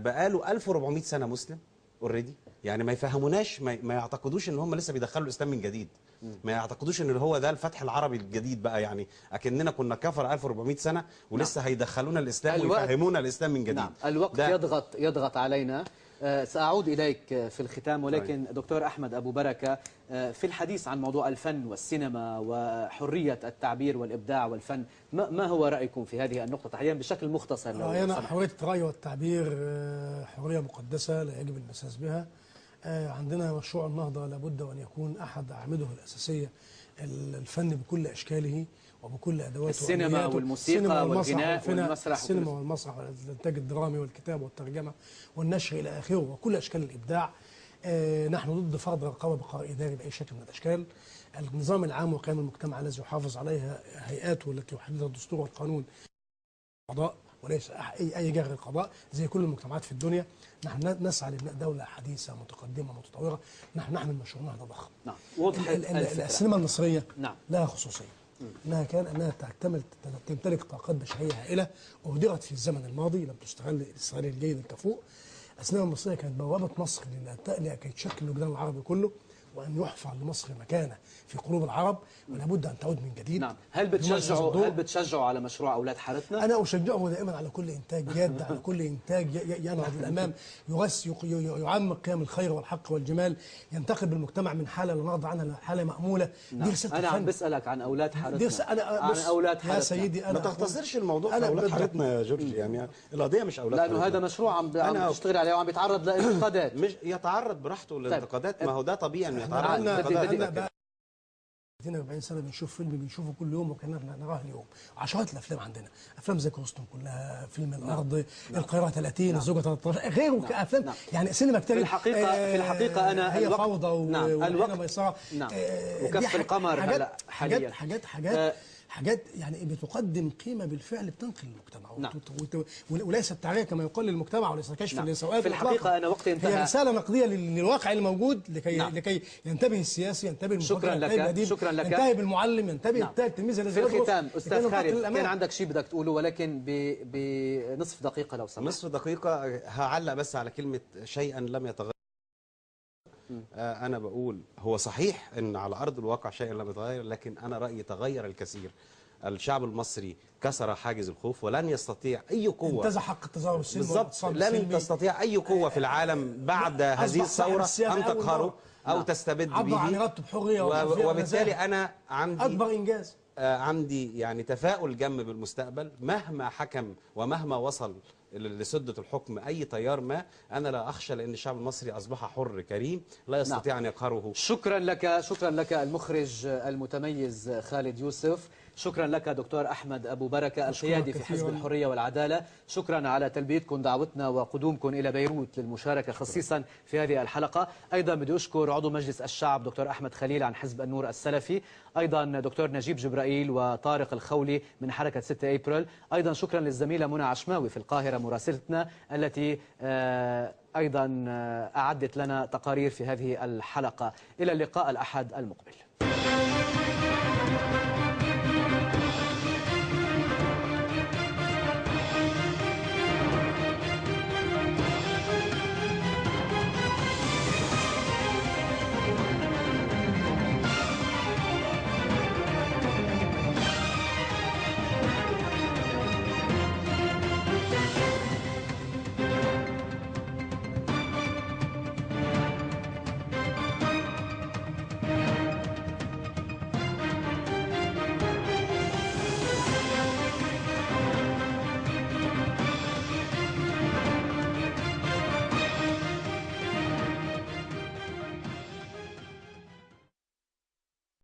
بقاله 1400 سنه مسلم اوريدي. يعني ما يفهموناش، ما يعتقدوش ان هم لسه بيدخلوا الاسلام من جديد، ما يعتقدوش ان هو ده الفتح العربي الجديد بقى. يعني اكننا كنا كفر 1400 سنه ولسه هيدخلونا الاسلام ويفهمونا الاسلام من جديد. الوقت يضغط علينا. سأعود إليك في الختام، ولكن دكتور أحمد أبو بركة، في الحديث عن موضوع الفن والسينما وحرية التعبير والإبداع والفن، ما هو رأيكم في هذه النقطة تحديدا بشكل مختصر؟ أنا حرية الرأي والتعبير حرية مقدسة لا يجب المساس بها. عندنا مشروع النهضة لابد وأن يكون أحد أعمده الأساسية الفن بكل أشكاله وبكل أدواته، السينما والموسيقى والغناء والمسرح، السينما والمسرح والإنتاج الدرامي والكتابة والترجمة والنشر إلى آخره وكل أشكال الإبداع. نحن ضد فرض رقابة بقرار إداري بأي شكل من الأشكال. النظام العام وقيم المجتمع الذي يحافظ عليها هيئاته التي يحددها الدستور والقانون القضاء وليس أي جهة القضاء زي كل المجتمعات في الدنيا. نحن نسعى لبناء دولة حديثة متقدمة متطورة. نحن نحمل مشروع نهضة ضخم. نعم. السينما المصرية نعم. لها خصوصية انها تمتلك طاقات بشريه هائله اهدرت في الزمن الماضي، لم تستغل الاستغلال الجيد الكفؤ. السينما المصريه كانت بوابه مصر لكي تشكل الوجدان العربي كله وان يحفر لمصر مكانه في قلوب العرب، ولا بد ان تعود من جديد. نعم. هل بتشجعوا على مشروع اولاد حارتنا؟ انا اشجعه دائما على كل انتاج جاد، على كل انتاج ينهض للامام، يعمق قيم الخير والحق والجمال، ينتقل بالمجتمع من حاله لا نرضى عنها لحاله ماموله. نعم. دي رساله. انا عم بسالك عن اولاد حارتنا. عن اولاد حارتنا يا سيدي. ما تختصرش الموضوع في اولاد حارتنا يا جورج، يعني القضيه مش اولاد حارتنا، لانه هذا مشروع عم تشتغل عليه وعم بيتعرض لانتقادات. مش يتعرض براحته للانتقادات، ما هو ده طبيعي انه يتعرض. 40 سنه بنشوف فيلم بنشوفه كل يوم وكنا نراه اليوم. عشرات الافلام عندنا، افلام زي كوستوم كلها، فيلم الارض، القاهره 30، الزوجه 13، غيره كافلام. يعني سينما كتير. في الحقيقه انا هي فوضى الوقت ميسره. وكف القمر هلا حاليا حاجات يعني بتقدم قيمه بالفعل بتنقل المجتمع. وليست تعريه كما يقال للمجتمع وليس كشف للسواد. في الحقيقه انا وقتي انتهى. هي رساله نقديه للواقع الموجود لكي ينتبه السياسي، ينتبه المفكر، شكرا لك. ينتبه بالمعلم، ينتبه التلميذ الذي في الختام استاذ خالد، كان عندك شيء بدك تقوله ولكن بنصف دقيقه لو سمحت. نصف دقيقه هعلق بس على كلمه شيئا لم يتغير. أنا بقول هو صحيح أن على أرض الواقع شيئا لم يتغير، لكن أنا رأيي تغير الكثير. الشعب المصري كسر حاجز الخوف ولن يستطيع أي قوة، انتزع حق التظاهر السلمي بالضبط، لن تستطيع أي قوة في العالم بعد هذه الثورة أن تقهره أو تستبد به. وبالتالي أنا عندي أكبر إنجاز، عندي يعني تفاؤل جم بالمستقبل. مهما حكم ومهما وصل لسدة الحكم أي تيار ما، أنا لا أخشى، لأن الشعب المصري أصبح حر كريم لا يستطيع أن يقهره. شكرا لك المخرج المتميز خالد يوسف. شكرا لك دكتور أحمد أبو بركة القيادي في حزب الحرية والعدالة. شكرا على تلبيتكم دعوتنا وقدومكم إلى بيروت للمشاركة خصيصا في هذه الحلقة. أيضا بدي أشكر عضو مجلس الشعب دكتور أحمد خليل عن حزب النور السلفي، أيضا دكتور نجيب جبرائيل وطارق الخولي من حركة 6 أبريل. أيضا شكرا للزميلة منى عشماوي في القاهرة مراسلتنا التي أيضا أعدت لنا تقارير في هذه الحلقة. إلى اللقاء الأحد المقبل.